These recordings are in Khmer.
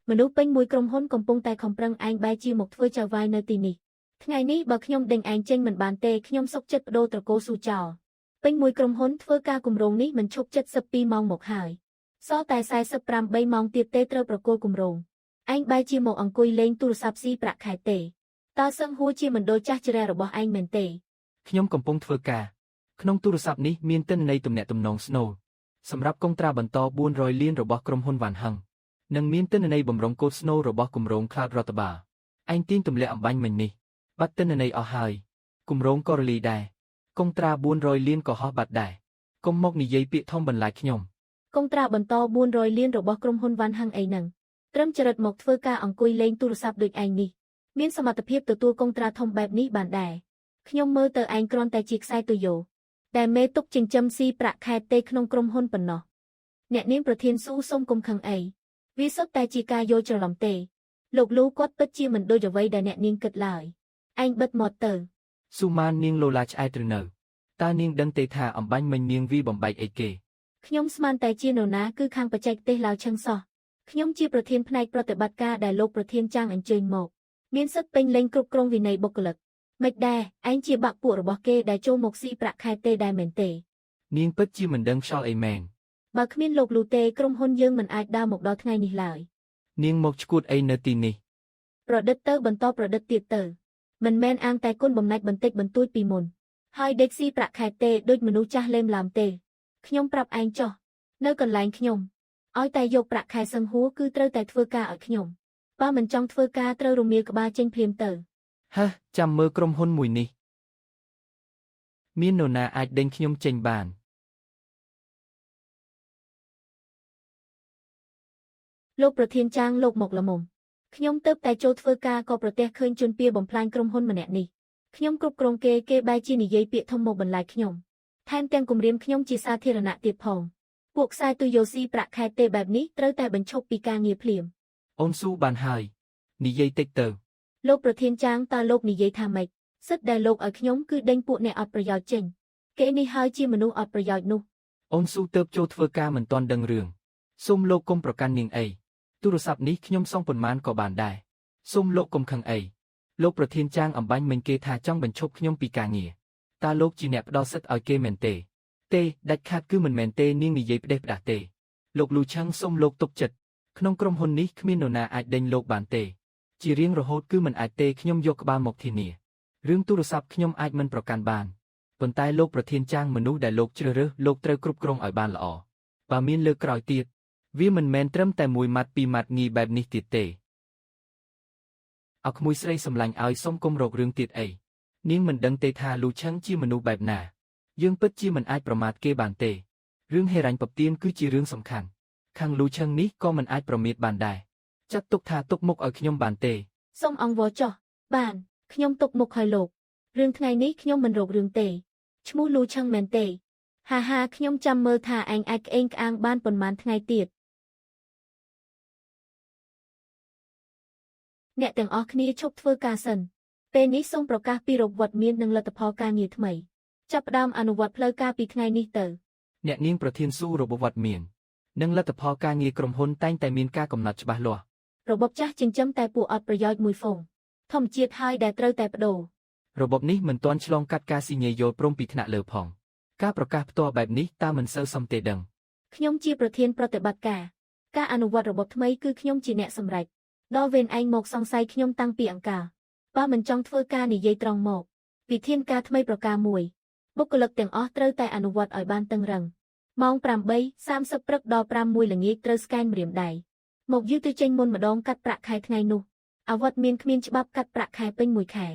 មនុស្សពេញមួយក្រុមហ៊ុនកំពុងតែខំប្រឹងឯងបែរជាមកធ្វើចៅវាយនៅទីនេះថ្ងៃនេះបើខ្ញុំដេញឯងចេញមិនបានទេខ្ញុំសុកចិត្តបដូរត្រកូលស៊ូចោលពេញមួយក្រុមហ៊ុនធ្វើការគម្រោងនេះមិនឈប់72ម៉ោងមកហើយសល់តែ48ម៉ោងទៀតទេត្រូវប្រគល់គម្រោងឯងបែរជាមកអង្គុយលេងទូរស័ព្ទស៊ីប្រាក់ខែទេតើសឹងហួរជាមណ្ឌលចាស់ជ្រះរបស់ឯងមែនទេខ្ញុំកំពុងធ្វើការក្នុងទូរស័ព្ទនេះមានទិន្នន័យទំនាក់ទំនងស្នូលសម្រាប់កុងត្រាបន្ត400លានរបស់ក្រុមហ៊ុនវ៉ាន់ហឹងនិងមានទិន្នន័យបំរុងកូដស្នូលរបស់គម្រោង Cloud រដ្ឋបាលឯងទាញទម្លាក់អំបញ្ញមិញនេះបាត់ទិន្នន័យអស់ហើយគម្រោងក៏រលាយដែរកុងត្រា400លានក៏ហោះបាត់ដែរកុំមកនិយាយពាក្យធំបន្លាចខ្ញុំកុងត្រាបន្ត400លានរបស់ក្រុមហ៊ុនវ៉ាន់ហឹងអីហ្នឹងត្រឹមចរិតមកធ្វើការអង្គុយលេងទូរស័ព្ទដូចឯងនេះមានសមត្ថភាពទទួលកុងត្រាធំបែបនេះបានដែរខ្ញុំមើលទៅឯងគ្រាន់តែជាខ្សែទុយយោដែលមេទុកចិញ្ចឹមស៊ីប្រាក់ខែទេក្នុងក្រុមហ៊ុនប៉ុណ្ណោះអ្នកនាងប្រធានស៊ូសុំកុំខឹងអីវាសុទ្ធតែជាការយល់ច្រឡំទេលោកលូគាត់ពិតជាមិនដូចអ្វីដែលអ្នកនាងគិតឡើយឯងបិទមាត់ទៅស៊ូម៉ាននាងឡូឡាឆ្អែតឬនៅតើនាងដឹងទេថាអំបញ្ញមិញនាងវីបំបែកអីគេខ្ញុំស្មានតែជានរណាគឺខាងបច្ចេកទេសឡាវឆឹងសោះខ្ញុំជាប្រធានផ្នែកប្រតិបត្តិការដែលលោកប្រធានចាងអញ្ជើញមកមានសិទ្ធិពេញលេញគ្រប់គ្រងវិន័យបុគ្គលិកមិនដែរឯងជាបាក់ពួករបស់គេដែលចូលមកស៊ីប្រាក់ខែទេដែរមែនទេនាងពិតជាមិនដឹងខ្យល់អីមែនបើគ្មានលោកលូទេក្រុមហ៊ុនយើងមិនអាចដើរមកដល់ថ្ងៃនេះឡើយនាងមកឈួតអីនៅទីនេះប្រឌិតទៅបន្តប្រឌិតទៀតទៅមិនមែនអាងតែគុណបំណាច់បន្តិចបន្តួចពីមុនហើយដេកស៊ីប្រាក់ខែទេដូចមនុស្សចាស់លេមឡាមទេខ្ញុំប្រាប់ឯងចុះនៅកន្លែងខ្ញុំឲ្យតែយកប្រាក់ខែសឹងហួរគឺត្រូវតែធ្វើការឲ្យខ្ញុំបើមិនចង់ធ្វើការត្រូវរមៀលក្បាលចេញភ្លាមទៅហឺចាំមើលក្រុមហ៊ុនមួយនេះមាននរណាអាចដេញខ្ញុំចេញបានលោកប្រធានចាងលោកមកល្មមខ្ញុំទៅតែចូលធ្វើការក៏ប្រទះឃើញជនពៀបំផ្លាញក្រុមហ៊ុនម្នាក់នេះខ្ញុំគ្រប់គ្រងគេបែរជានិយាយពាក្យធំមកបន្លាយខ្ញុំថែមទាំងគំរាមខ្ញុំជាសាធារណៈទៀតផងពួកខ្សែទុយយោស៊ីប្រាក់ខែទេបែបនេះត្រូវតែបញ្ឈប់ពីការងារភ្លាមអូនស៊ូបានហើយនិយាយតិចទៅលោកប្រធានចាងតើលោកនិយាយថាម៉េចសិទ្ធដែលលោកឲ្យខ្ញុំគឺដេញពួកអ្នកអត់ប្រយោជន៍ចេញគេនេះហើយជាមនុស្សអត់ប្រយោជន៍នោះអូនស៊ូទៅចូលធ្វើការមិនទាន់ដឹងរឿងសូមលោកកុំប្រកាន់នាងអីទូរស័ព្ទនេះខ្ញុំសងប៉ុន្មានក៏បានដែរសូមលោកកុំខឹងអីលោកប្រធានចាងអំបញ្ញមិញគេថាចង់បញ្ឈប់ខ្ញុំពីការងារតើលោកជាអ្នកផ្ដល់សិទ្ធិឲ្យគេមែនទេដាច់ខាតគឺមិនមែនទេនាងនិយាយផ្ដេសផ្ដាស់ទេលោកលូឆាំងសូមលោកទុកចិត្តក្នុងក្រុមហ៊ុននេះគ្មាននរណាអាចដេញលោកបានទេជារៀងរហូតគឺមិនអាចទេខ្ញុំយកក្បាលមកធានារឿងទូរស័ព្ទខ្ញុំអាចមិនប្រកាន់បានប៉ុន្តែលោកប្រធានចាងមនុស្សដែលលោកជ្រើសរើសលោកត្រូវគ្រប់គ្រងឲ្យបានល្អបើមានលើកក្រោយទៀតវាមិនមែនត្រឹមតែមួយម៉ាត់ពីរម៉ាត់ងីបែបនេះទៀតទេអោក្មួយស្រីសម្លាញ់ឲ្យសុំគុំរករឿងទៀតអីនាងមិនដឹងទេថាលូឆឹងជាមនុស្សបែបណាយើងពិតជាមិនអាចប្រមាថគេបានទេរឿងហេរ៉ាញ់ពទៀនគឺជារឿងសំខាន់ខាងលូឆឹងនេះក៏មិនអាចប្រមាថបានដែរចាត់ទុកថាទុកមុខឲ្យខ្ញុំបានទេសូមអង្វរចុះបានខ្ញុំទុកមុខឲ្យលោករឿងថ្ងៃនេះខ្ញុំមិនរករឿងទេឈ្មោះលូឆឹងមែនទេហាខ្ញុំចាំមើលថាឯងអាចក្អេងក្អាងបានប៉ុន្មានថ្ងៃទៀតអ្នកទាំងអស់គ្នាឈប់ធ្វើការសិនពេលនេះសូមប្រកាសពីរបបមាននិងលទ្ធផលការងារថ្មីចាប់ផ្ដើមអនុវត្តផ្លូវការពីថ្ងៃនេះទៅអ្នកនាងប្រធានស៊ូរបបមាននិងលទ្ធផលការងារក្រុមហ៊ុនតែងតែមានការកំណត់ច្បាស់លាស់របបចាស់ចិញ្ចឹមតែពួកអត់ប្រយោជន៍មួយហ្វូងធម្មជាតិហើយដែលត្រូវតែបដូររបបនេះមិនទាន់ឆ្លងកាត់ការស៊ីញេយល់ព្រមពីថ្នាក់លើផងការប្រកាសផ្ទាល់បែបនេះតើមិនសូវសមទេដឹងខ្ញុំជាប្រធានប្រតិបត្តិការអនុវត្តរបបថ្មីគឺខ្ញុំជាអ្នកសម្រេចដល់វេនឯងមកសង្ស័យខ្ញុំតាំងពីអង្ការបើមិនចង់ធ្វើការនិយាយត្រង់មកវិធានការថ្មីប្រការមួយបុគ្គលិកទាំងអស់ត្រូវតែអនុវត្តឲ្យបានតឹងរ៉ឹងម៉ោង 8:30 ព្រឹកដល់ 5:00 ល្ងាចត្រូវស្កែនម្រាមដៃមកយឺទៅចេញមុនម្ដងកាត់ប្រាក់ខែថ្ងៃនោះអវត្តមានគ្មានច្បាប់កាត់ប្រាក់ខែពេញមួយខែ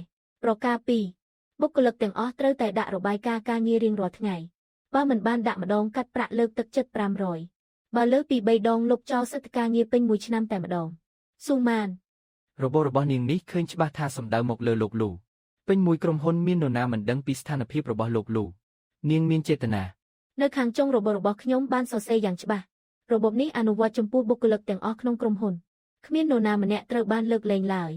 ប្រការ2បុគ្គលិកទាំងអស់ត្រូវតែដាក់របាយការណ៍ការងាររៀងរាល់ថ្ងៃបើមិនបានដាក់ម្ដងកាត់ប្រាក់លើកទឹកចិត្ត500បើលើសពី3ដងលុបចោលសិទ្ធិការងារពេញមួយឆ្នាំតែម្ដងស៊ូម៉ានរបបរបស់នាងនេះឃើញច្បាស់ថាសំដៅមកលើលោកលូពេញមួយក្រុមហ៊ុនមាននរណាមិនដឹងពីស្ថានភាពរបស់លោកលូនាងមានចេតនានៅខាងចុងរបបរបស់ខ្ញុំបានសរសេរយ៉ាងច្បាស់របបនេះអនុវត្តចំពោះបុគ្គលិកទាំងអស់ក្នុងក្រុមហ៊ុនគ្មាននរណាម្នាក់ត្រូវបានលើកលែងឡើយ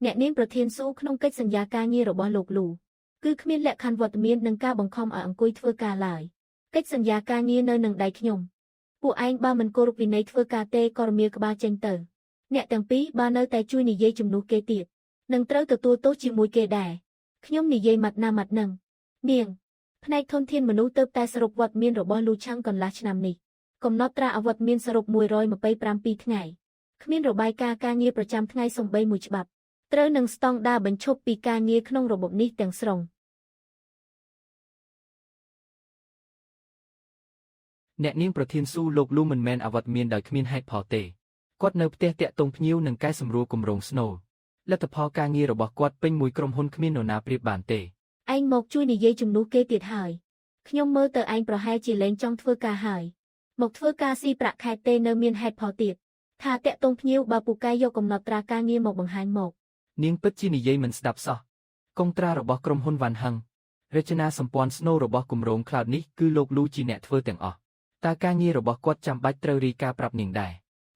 អ្នកនាងប្រធានស៊ូក្នុងកិច្ចសន្យាការងាររបស់លោកលូគឺគ្មានលក្ខខណ្ឌវត្តមាននិងការបង្ខំឲ្យអង្គុយធ្វើការឡើយកិច្ចសន្យាការងារនៅនឹងដៃខ្ញុំពួកឯងបើមិនគោរពវិន័យធ្វើការទេក៏រមៀលក្បាលចេញទៅ អ្នកទាំងពីរបាននៅតែជួយនិយាយជំនួសគេទៀតនឹងត្រូវទទួលទោសជាមួយគេដែរខ្ញុំនិយាយម៉ាត់ណាម៉ាត់នឹងនាងផ្នែកធនធានមនុស្សទៅតែសរុបវត្តមានរបស់លូឆាំងកន្លះឆ្នាំនេះកំណត់ត្រាអវត្តមានសរុប127ថ្ងៃគ្មានរបាយការណ៍ការងារប្រចាំថ្ងៃសំបីមួយច្បាប់ត្រូវនឹងស្តង់ដារបញ្ឈប់ពីការងារក្នុងរបបនេះទាំងស្រុងអ្នកនាងប្រធានស៊ូលោកលូមិនមែនអវត្តមានដោយគ្មានហេតុផលទេគាត់នៅផ្ទះតាក់ទងភ្ញៀវនិងកែសម្រួលគម្រោងស្នូលលទ្ធផលការងាររបស់គាត់ពេញមួយក្រុមហ៊ុនគ្មាននរណាប្រៀបបានទេឯងមកជួយនិយាយជំនួសគេទៀតហើយខ្ញុំមើលទៅឯងប្រហែលជាលែងចង់ធ្វើការហើយមកធ្វើការស៊ីប្រាក់ខែទេនៅមានហេតុផលទៀតថាតាក់ទងភ្ញៀវបើពូកែយកកំណត់ត្រាការងារមកបង្ហាញមកនាងពិតជានិយាយមិនស្ដាប់សោះកុងត្រារបស់ក្រុមហ៊ុនវ៉ាន់ហឹងរចនាសម្ព័ន្ធស្នូលរបស់គម្រោង Cloud នេះគឺលោកលូជាអ្នកធ្វើទាំងអស់តើការងាររបស់គាត់ចាំបាច់ត្រូវរាយការណ៍ប្រាប់នាងដែរ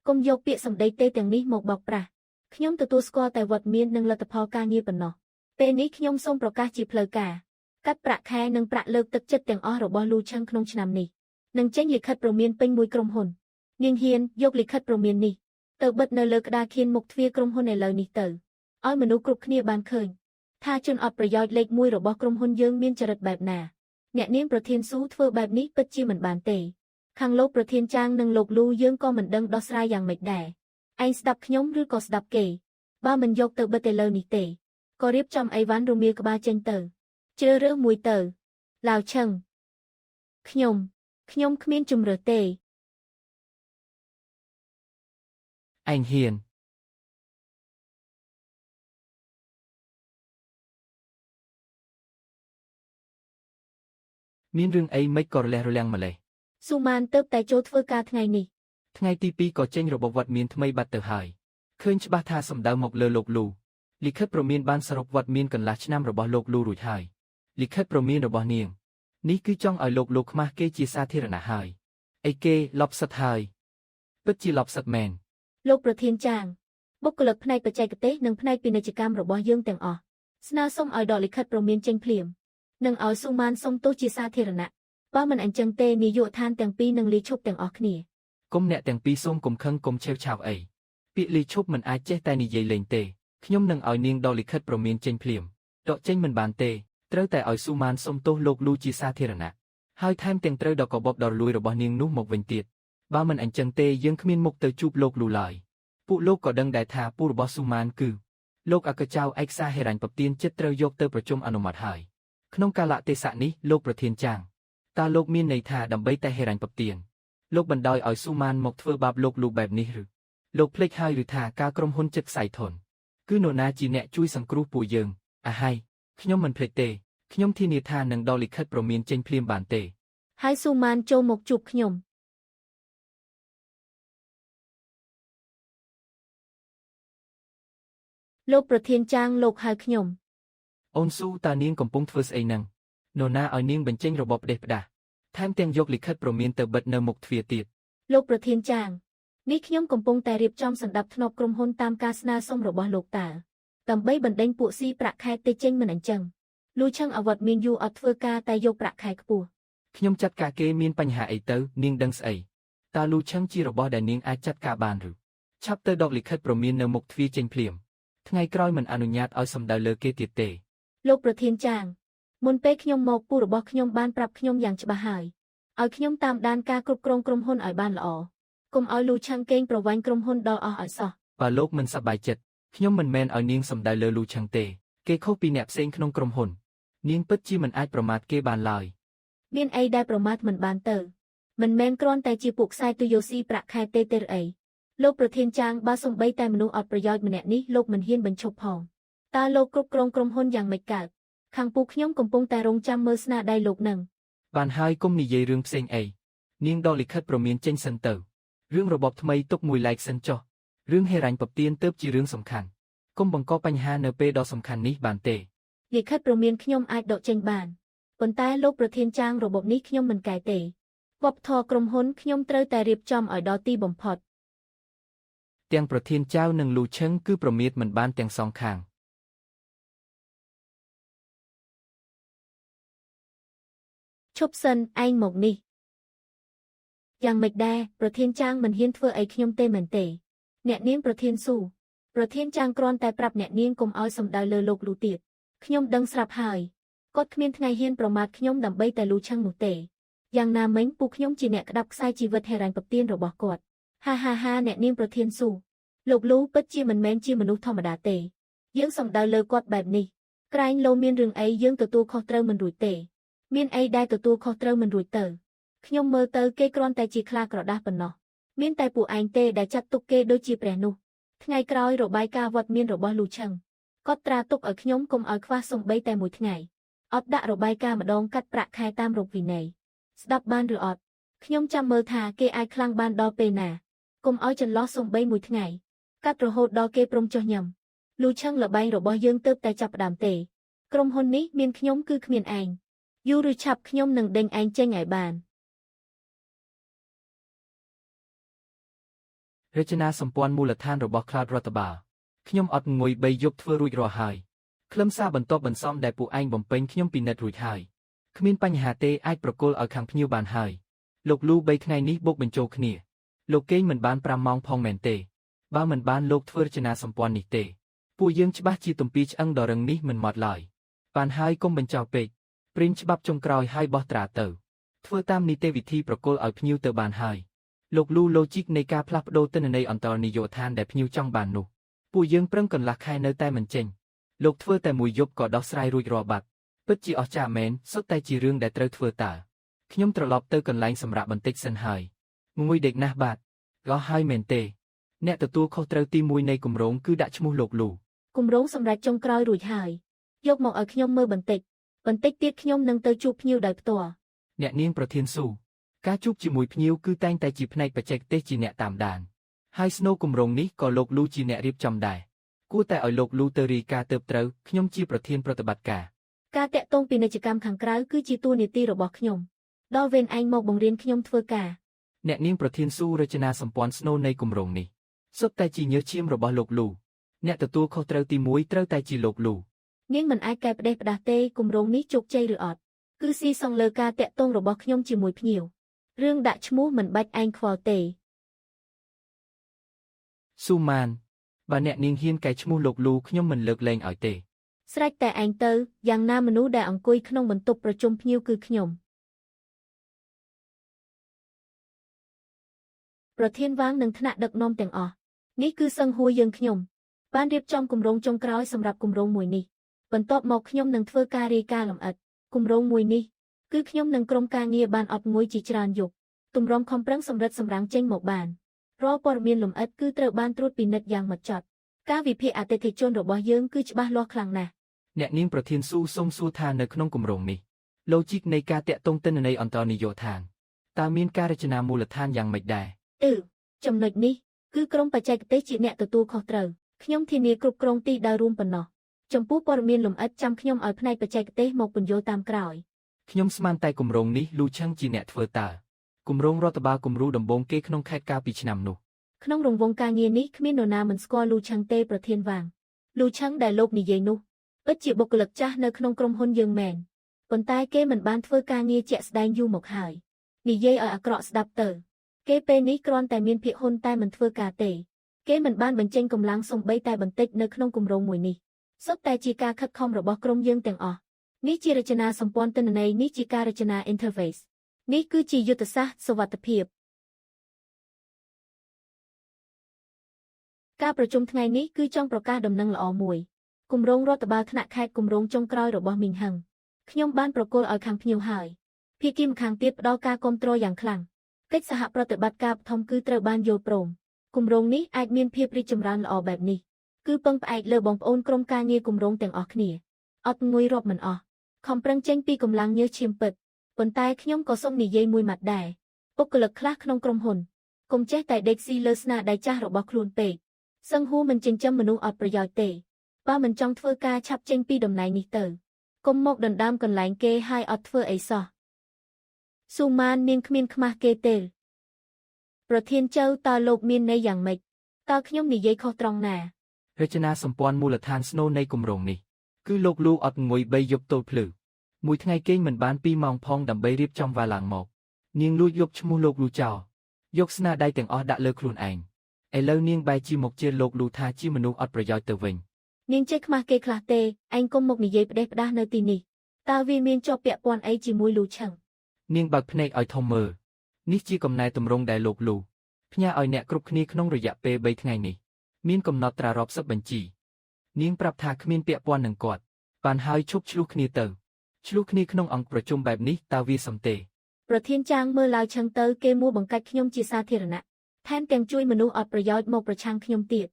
កុំយកពាក្យសម្ដីទេទាំងនេះមកបោកប្រាស់ខ្ញុំទទួលស្គាល់តែវត្តមាននិងលទ្ធផលការងារប៉ុណ្ណោះពេលនេះខ្ញុំសូមប្រកាសជាផ្លូវការកាត់ប្រាក់ខែនិងប្រាក់លើកទឹកចិត្តទាំងអស់របស់លូឆឹងក្នុងឆ្នាំនេះនឹងចេញលិខិតព្រមានពេញមួយក្រុមហ៊ុននាងហ៊ានយកលិខិតព្រមាននេះទៅបិទនៅលើក្តារខៀនមុខទ្វារក្រុមហ៊ុនឥឡូវនេះទៅឲ្យមនុស្សគ្រប់គ្នាបានឃើញថាជនអត់ប្រយោជន៍លេខ1របស់ក្រុមហ៊ុនយើងមានចរិតបែបណាអ្នកនាងប្រធានស៊ូធ្វើបែបនេះពិតជាមិនបានទេខាងលោកប្រធានចាងនិងលោកលូយើងក៏មិនដឹងដោះស្រាយយ៉ាងម៉េចដែរឯងស្ដាប់ខ្ញុំឬក៏ស្ដាប់គេបើមិនយកទៅបិទឥឡូវនេះទេក៏រៀបចំអីវ៉ាន់រមៀលក្បាលចេញទៅជ្រើសរើសមួយទៅឡាវឆឹងខ្ញុំគ្មានជំរើសទេឯងហ៊ានមានរឿងអីមិនក៏រលះរលាំងម្លេះស៊ូម៉ានទៅតែចូលធ្វើការថ្ងៃនេះថ្ងៃទី2ក៏ចេញរបបវត្តមានថ្មីបាត់ទៅហើយឃើញច្បាស់ថាសំដៅមកលើលោកលូលិខិតព្រមានបានសរុបវត្តមានកន្លះឆ្នាំរបស់លោកលូរួចហើយលិខិតព្រមានរបស់នាងនេះគឺចង់ឲ្យលោកខ្មាស់គេជាសាធារណៈហើយអីគេលបសិតហើយពិតជាលបសិតមែនលោកប្រធានចាងបុគ្គលិកផ្នែកបច្ចេកទេសនិងផ្នែកពាណិជ្ជកម្មរបស់យើងទាំងអស់ស្នើសុំឲ្យដកលិខិតព្រមានចេញភ្លាមនិងឲ្យស៊ូម៉ានសុំទោសជាសាធារណៈបើមិនអញ្ចឹងទេនាយកដ្ឋានទាំងពីរនឹងលាឈប់ទាំងអស់គ្នាគុំអ្នកទាំងពីរសូមកុំខឹងកុំឆេវឆាវអីពាក្យលាឈប់មិនអាចចេះតែនិយាយលេងទេខ្ញុំនឹងឲ្យនាងដកលិខិតព្រមានចេញភ្លាមដកចេញមិនបានទេត្រូវតែឲ្យស៊ូម៉ានសុំទោសលោកលូជាសាធារណៈហើយថែមទាំងត្រូវដកកបបដ៏រលួយរបស់នាងនោះមកវិញទៀតបើមិនអញ្ចឹងទេយើងគ្មានមុខទៅជួបលោកលូឡើយពួកលោកក៏ដឹងដែរថាពូរបស់ស៊ូម៉ានគឺលោកអគ្គចៅឯកសារហេរ៉ាញ់ពទានចិត្តត្រូវយកទៅប្រជុំអនុម័តហើយក្នុងកាលៈទេសៈនេះលោកប្រធានចាងតើលោកមានន័យថាដើម្បីតែហេរ៉ាញ់ពទានលោកបណ្ដោយឲ្យស៊ូម៉ានមកធ្វើបាបលោកលូបែបនេះឬលោកភ្លេចហើយឬថាការក្រុមហ៊ុនចិត្តខ្សែធនគឺនរណាជាអ្នកជួយសង្គ្រោះពួកយើងអាហើយខ្ញុំមិនភ្លេចទេខ្ញុំធានាថានឹងដកលិខិតព្រមានចេញភ្លាមបានទេហើយស៊ូម៉ានចូលមកជួបខ្ញុំលោកប្រធានចាងលោកហៅខ្ញុំអូនស៊ូតើនាងកំពុងធ្វើស្អីហ្នឹងនរណាឲ្យនាងបញ្ចេញរបបផ្ដេសផ្ដាសថែមទាំងយកលិខិតព្រមានទៅបិទនៅមុខទ្វារទៀតលោកប្រធានចាងនេះខ្ញុំកំពុងតែរៀបចំសណ្ដាប់ធ្នាប់ក្រុមហ៊ុនតាមការស្នើសុំរបស់លោកតាដើម្បីបណ្ដេញពួកស៊ីប្រាក់ខែតិចចេញមិនអញ្ចឹងលូឆឹងអវត្តមានយូរអត់ធ្វើការតែយកប្រាក់ខែខ្ពស់ខ្ញុំចាត់ការគេមានបញ្ហាអីទៅនាងដឹងស្អីតើលូឆឹងជារបស់ដែលនាងអាចចាត់ការបានឬឆាប់ទៅដកលិខិតព្រមាននៅមុខទ្វារចេញភ្លាមថ្ងៃក្រោយមិនអនុញ្ញាតឲ្យសម្ដៅលើគេទៀតទេលោកប្រធានចាងមុនពេលខ្ញុំមកពូរបស់ខ្ញុំបានប្រាប់ខ្ញុំយ៉ាងច្បាស់ហើយឲ្យខ្ញុំតាមដានការគ្រប់គ្រងក្រុមហ៊ុនឲ្យបានល្អកុំឲ្យលូឆឹងកេងប្រវ័ញ្ចក្រុមហ៊ុនដល់អស់ឲ្យសោះបើលោកមិនសប្បាយចិត្តខ្ញុំមិនមែនឲ្យនាងសម្ដៅលើលូឆឹងទេគេខុសពីអ្នកផ្សេងក្នុងក្រុមហ៊ុននាងពិតជាមិនអាចប្រមាថគេបានឡើយមានអីដែលប្រមាថមិនបានទៅមិនមែនគ្រាន់តែជាពួកខ្សែទុយោស៊ីប្រាក់ខែទេឬអីលោកប្រធានចាងបើសំបីតែមនុស្សអត់ប្រយោជន៍ម្នាក់នេះលោកមិនហ៊ានបញ្ឈប់ផងតើលោកគ្រប់គ្រងក្រុមហ៊ុនយ៉ាងម៉េចកើតខាងពូខ្ញុំកំពុងតែរងចាំមើលស្នាដៃលោកនឹងបានហើយគុំនិយាយរឿងផ្សេងអីនាងដកលិខិតព្រមានចេញសិនទៅរឿងរបបថ្មីទុកមួយឡែកសិនចុះរឿងហេរ៉ាញ់ពទានទៅជារឿងសំខាន់គុំបង្កបញ្ហានៅពេលដ៏សំខាន់នេះបានទេលិខិតព្រមានខ្ញុំអាចដកចេញបានប៉ុន្តែលោកប្រធានចាងរបបនេះខ្ញុំមិនកែទេវប្បធម៌ក្រុមហ៊ុនខ្ញុំត្រូវតែរៀបចំឲ្យដល់ទីបំផុតទាំងប្រធានចៅនិងលូឆឹងគឺប្រមាថមិនបានទាំងសងខាងឈប់សិនឯងមកនេះយ៉ាងម៉េចដែរប្រធានចាងមិនហ៊ានធ្វើអីខ្ញុំទេមែនទេ អ្នកនាងប្រធានស៊ូប្រធានចាងគ្រាន់តែប្រាប់អ្នកនាងកុំឲ្យសំដៅលើលោកលូទៀតខ្ញុំដឹងស្រាប់ហើយគាត់គ្មានថ្ងៃហ៊ានប្រមាថខ្ញុំដើម្បីតែលូឆឹងនោះទេយ៉ាងណាមិញពួកខ្ញុំជាអ្នកក្តាប់ខ្សែជីវិតហិរញ្ញប្បទានរបស់គាត់ហាអ្នកនាងប្រធានស៊ូលោកលូពិតជាមិនមែនជាមនុស្សធម្មតាទេយើងសំដៅលើគាត់បែបនេះក្រែងលោមានរឿងអីយើងទទួលខុសត្រូវមិនរួចទេមានអីដែលទទួលខុសត្រូវមិនរួចទៅខ្ញុំមើលទៅគេគ្រាន់តែជាខ្លាក្រដាស់ប៉ុណ្ណោះមានតែពួកឯងទេដែលចាត់ទុកគេដូចជាព្រះនោះថ្ងៃក្រោយរបាយការណ៍វត្តមានរបស់លូឆឹងគាត់ត្រាទុកឲ្យខ្ញុំកុំឲ្យខ្វះសូម្បីតែមួយថ្ងៃអត់ដាក់របាយការណ៍ម្ដងកាត់ប្រាក់ខែតាមរូបវិន័យស្ដាប់បានឬអត់ខ្ញុំចាំមើលថាគេអាចខ្លាំងបានដល់ពេលណាកុំឲ្យចន្លោះសូម្បីមួយថ្ងៃកាត់រហូតដល់គេព្រមចុះញឹមលូឆឹងលបែងរបស់យើងទើបតែចាប់ផ្ដើមទេក្រុមហ៊ុននេះមានខ្ញុំគឺគ្មានឯងយូរឬឆាប់ខ្ញុំនឹងដេញឯងចេញឲ្យបានរចនាសម្ព័ន្ធមូលដ្ឋានរបស់ខ្លាតរដ្ឋបាលខ្ញុំអត់ងុយ3យប់ធ្វើរួចរាល់ហើយខ្លឹមសារបន្ទាប់បន្សំដែលពួកឯងបំពេញខ្ញុំពិនិត្យរួចហើយគ្មានបញ្ហាទេអាចប្រគល់ឲ្យខាងភ្ញៀវបានហើយលោកលូ3ថ្ងៃនេះបូកបញ្ចូលគ្នាលោកកេងមិនបាន5ម៉ោងផងមែនទេបើមិនបានលោកធ្វើរចនាសម្ព័ន្ធនេះទេពួកយើងច្បាស់ជាទំពីឆ្អឹងដ៏រឹងនេះមិនម៉ត់ឡើយបានហើយកុំបញ្ចោពេកព្រិញច្បាប់ចុងក្រោយហើយបោះត្រាទៅធ្វើតាមនីតិវិធីប្រគល់ឲ្យភ្ញៀវទៅបានហើយលោកលូឡូជីកនៃការផ្លាស់ប្ដូរទិន្នន័យអន្តរនយោបាយកដែលភ្ញៀវចង់បាននោះពួកយើងប្រឹងកន្លះខែនៅតែមិនចេញលោកធ្វើតែមួយយប់ក៏ដោះស្រាយរួចរាល់បាត់ពិតជាអស្ចារ្យមែនសុទ្ធតែជារឿងដែលត្រូវធ្វើតើខ្ញុំត្រឡប់ទៅកន្លែងសម្រាប់បន្តិចសិនហើយងុយដេកណាស់បាទក៏ហើយមែនទេអ្នកទទួលខុសត្រូវទី1នៃគម្រោងគឺដាក់ឈ្មោះលោកលូគម្រោងសម្រាប់ចុងក្រោយរួចហើយយកមកឲ្យខ្ញុំមើលបន្តិចទៀតខ្ញុំនឹងទៅជួបភ្ញៀវដោយផ្ទាល់អ្នកនាងប្រធានស៊ូការជួបជាមួយភ្ញៀវគឺតែងតែជាផ្នែកបច្ចេកទេសជាអ្នកតាមដានហើយស្នូគម្រោងនេះក៏លោកលូជាអ្នករៀបចំដែរគួរតែឲ្យលោកលូទៅរាយការណ៍ទៅត្រូវខ្ញុំជាប្រធានប្រតិបត្តិការតាក់ទងពាណិជ្ជកម្មខាងក្រៅគឺជាតួនាទីរបស់ខ្ញុំដល់វេនឯងមកបង្រៀនខ្ញុំធ្វើការអ្នកនាងប្រធានស៊ូរចនាសម្ព័ន្ធស្នូនៃគម្រោងនេះសុទ្ធតែជាញើសឈាមរបស់លោកលូអ្នកទទួលខុសត្រូវទី1ត្រូវតែជាលោកលូនាងមិនអាចកែផ្ដេសផ្ដាស់ទេគម្រោងនេះជោគជ័យឬអត់គឺស៊ីសងលើការតាក់ទងរបស់ខ្ញុំជាមួយភ្ញៀវរឿងដាក់ឈ្មោះមិនបាច់ឯងខ្វល់ទេស៊ូម៉ានបើអ្នកនាងហ៊ានកែឈ្មោះលោកលូខ្ញុំមិនលើកលែងឲ្យទេស្រេចតែឯងទៅយ៉ាងណាមនុស្សដែលអង្គុយក្នុងបន្ទប់ប្រជុំភ្ញៀវគឺខ្ញុំប្រធានវាងនឹងថ្នាក់ដឹកនាំទាំងអស់នេះគឺសឹងហួរយើងខ្ញុំបានរៀបចំគម្រោងចុងក្រោយសម្រាប់គម្រោងមួយនេះបន្ទាប់មកខ្ញុំនឹងធ្វើការរាយការណ៍លម្អិតគម្រោងមួយនេះគឺខ្ញុំនឹងក្រុមការងារបានអត់ងុយជាច្រើនយប់ទម្រាំខំប្រឹងសម្រិតសម្រាំងចេញមកបានរាល់ព័ត៌មានលម្អិតគឺត្រូវបានត្រួតពិនិត្យយ៉ាងហ្មត់ចត់ការវិភាគអតិថិជនរបស់យើងគឺច្បាស់លាស់ខ្លាំងណាស់អ្នកនាងប្រធានស៊ូសូមសួរថានៅក្នុងគម្រោងនេះឡូជីកនៃការតាក់ទងទិន្នន័យអន្តរនយោបាយកតើមានការរចនាមូលដ្ឋានយ៉ាងម៉េចដែរចំណុចនេះគឺក្រុមបច្ចេកទេសជាអ្នកទទួលខុសត្រូវខ្ញុំធានាគ្រប់គ្រងទីដើររួមប៉ុណ្ណោះចំពោះព័ត៌មានលម្អិតចាំខ្ញុំឲ្យផ្នែកបច្ចេកទេសមកពន្យល់តាមក្រោយខ្ញុំស្មានតែគម្រោងនេះលូឆឹងជាអ្នកធ្វើតើគម្រោងរដ្ឋបាលគំរូដំបូងគេក្នុងខេត្តកាលពីឆ្នាំនោះក្នុងរង្វង់ការងារនេះគ្មាននរណាមិនស្គាល់លូឆឹងទេប្រធានវាងលូឆឹងដែលលោកនិយាយនោះពិតជាបុគ្គលិកចាស់នៅក្នុងក្រុមហ៊ុនយើងមែនប៉ុន្តែគេមិនបានធ្វើការងារជាក់ស្ដែងយូរមកហើយនិយាយឲ្យអាក្រក់ស្ដាប់ទៅគេពេលនេះគ្រាន់តែមានភាគហ៊ុនតែមិនធ្វើការទេគេមិនបានបញ្ចេញកម្លាំងសូម្បីតែបន្តិចនៅក្នុងគម្រោងមួយនេះសុទ្ធតែជាការខិតខំរបស់ក្រុមយើងទាំងអស់នេះជារចនាសម្ព័ន្ធទិន្នន័យនេះជាការរចនា interface នេះគឺជាយុទ្ធសាស្ត្រសុវត្ថិភាពការប្រជុំថ្ងៃនេះគឺចង់ប្រកាសដំណឹងល្អមួយគម្រោងរដ្ឋបាលថ្នាក់ខេត្តគម្រោងចុងក្រោយរបស់មីងហឹងខ្ញុំបានប្រគល់ឲ្យខាងភ្ញៀវហើយភាគីម្ខាងទៀតផ្ដល់ការគាំទ្រយ៉ាងខ្លាំងកិច្ចសហប្រតិបត្តិការបឋមគឺត្រូវបានយល់ព្រមគម្រោងនេះអាចមានភាពរីកចម្រើនល្អបែបនេះគឺពឹងផ្អែកលើបងប្អូនក្រុមការងារគម្រោងទាំងអស់គ្នាអត់ងុយរាប់មិនអស់ខំប្រឹងចេញពីកម្លាំងញើសឈាមពិតប៉ុន្តែខ្ញុំក៏សូមនិយាយមួយម៉ាត់ដែរបុគ្គលិកខ្លះក្នុងក្រុមហ៊ុនកុំចេះតែដេកស៊ីលើស្នាដៃចាស់របស់ខ្លួនពេកសឹងហួរមិនចិញ្ចឹមមនុស្សអត់ប្រយោជន៍ទេបើមិនចង់ធ្វើការឆាប់ចេញពីតំណែងនេះទៅកុំមកដណ្ដើមកន្លែងគេហើយអត់ធ្វើអីសោះស៊ូម៉ាននាងគ្មានខ្មាស់គេទេប្រធានចៅតើលោកមានន័យយ៉ាងម៉េចតើខ្ញុំនិយាយខុសត្រង់ណារចនាសម្ព័ន្ធមូលដ្ឋានស្នូលនៃគម្រោងនេះគឺលោកលូអត់ងុយ3យប់ទល់ភ្លឺមួយថ្ងៃគេងមិនបាន2ម៉ោងផងដើម្បីរៀបចំវ៉ាឡើងមកនាងលួចយកឈ្មោះលោកលូចោលយកស្នាដៃទាំងអស់ដាក់លើខ្លួនឯង ឥឡូវនាងបែរជាមកជាលោកលូថាជាមនុស្សអត់ប្រយោជន៍ទៅវិញ នាងចេះខ្មាស់គេខ្លះទេឯងកុំមកនិយាយផ្ដេសផ្ដាសនៅទីនេះតើវាមានជាប់ពាក់ព័ន្ធអីជាមួយលូឆឹង នាងបើកភ្នែកឲ្យធំមើលនេះជាកំណែទម្រង់ដែលលោកលូផ្ញើឲ្យអ្នកគ្រប់គ្នាក្នុងរយៈពេល3ថ្ងៃនេះមានកំណត់ត្រារាប់សិបបញ្ជីនាងប្រាប់ថាគ្មានពាក់ព័ន្ធនឹងគាត់បានហើយឈប់ឆ្លោះគ្នាទៅឆ្លោះគ្នាក្នុងអង្គប្រជុំបែបនេះតើវាសមទេ ប្រធានចាងមើលឡាវឆឹងទៅគេមួបង្កាច់ខ្ញុំជាសាធារណៈថែមទាំងជួយមនុស្សអត់ប្រយោជន៍មកប្រឆាំងខ្ញុំទៀត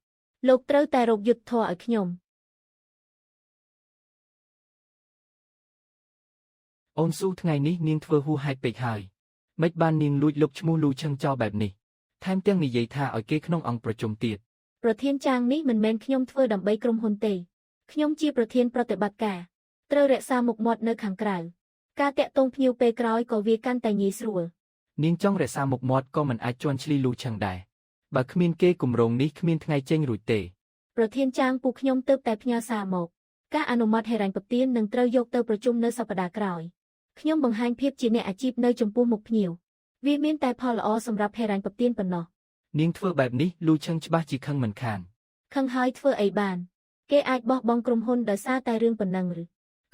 លោកត្រូវតែរកយុទ្ធធម៌ឲ្យខ្ញុំ អូនស៊ូថ្ងៃនេះនាងធ្វើហួសហេតុពេកហើយមិនបាននាងលួចលុបឈ្មោះលូឆឹងចោលបែបនេះថែមទាំងនិយាយថាឲ្យគេក្នុងអង្គប្រជុំទៀត ប្រធានចាងនេះមិនមែនខ្ញុំធ្វើដើម្បីក្រុមហ៊ុនទេខ្ញុំជាប្រធានប្រតិបត្តិការត្រូវរក្សាមុខមាត់នៅខាងក្រៅការតាក់ទងភ្ញៀវពេលក្រោយក៏វាកាន់តែងាយស្រួល នាងចង់រក្សាមុខមាត់ក៏មិនអាចជន់ឈ្លីលូឆឹងដែរបើគ្មានគេគម្រោងនេះគ្មានថ្ងៃចេញរួចទេ ប្រធានចាងពួកខ្ញុំទើបតែផ្ញើសារមកការអនុម័តហិរញ្ញប្បទាននឹងត្រូវយកទៅប្រជុំនៅសប្តាហ៍ក្រោយខ្ញុំបង្ហាញភាពជាអ្នកអាជីពនៅចំពោះមុខភ្ញៀវវាមានតែផលល្អសម្រាប់ហិរញ្ញប្បទានប៉ុណ្ណោះ នាងធ្វើបែបនេះលូឆឹងច្បាស់ជាខឹងមិនខាន ខឹងហើយធ្វើអីបានគេអាចបោះបង់ក្រុមហ៊ុនដោយសារតែរឿងប៉ុណ្ណឹងឬ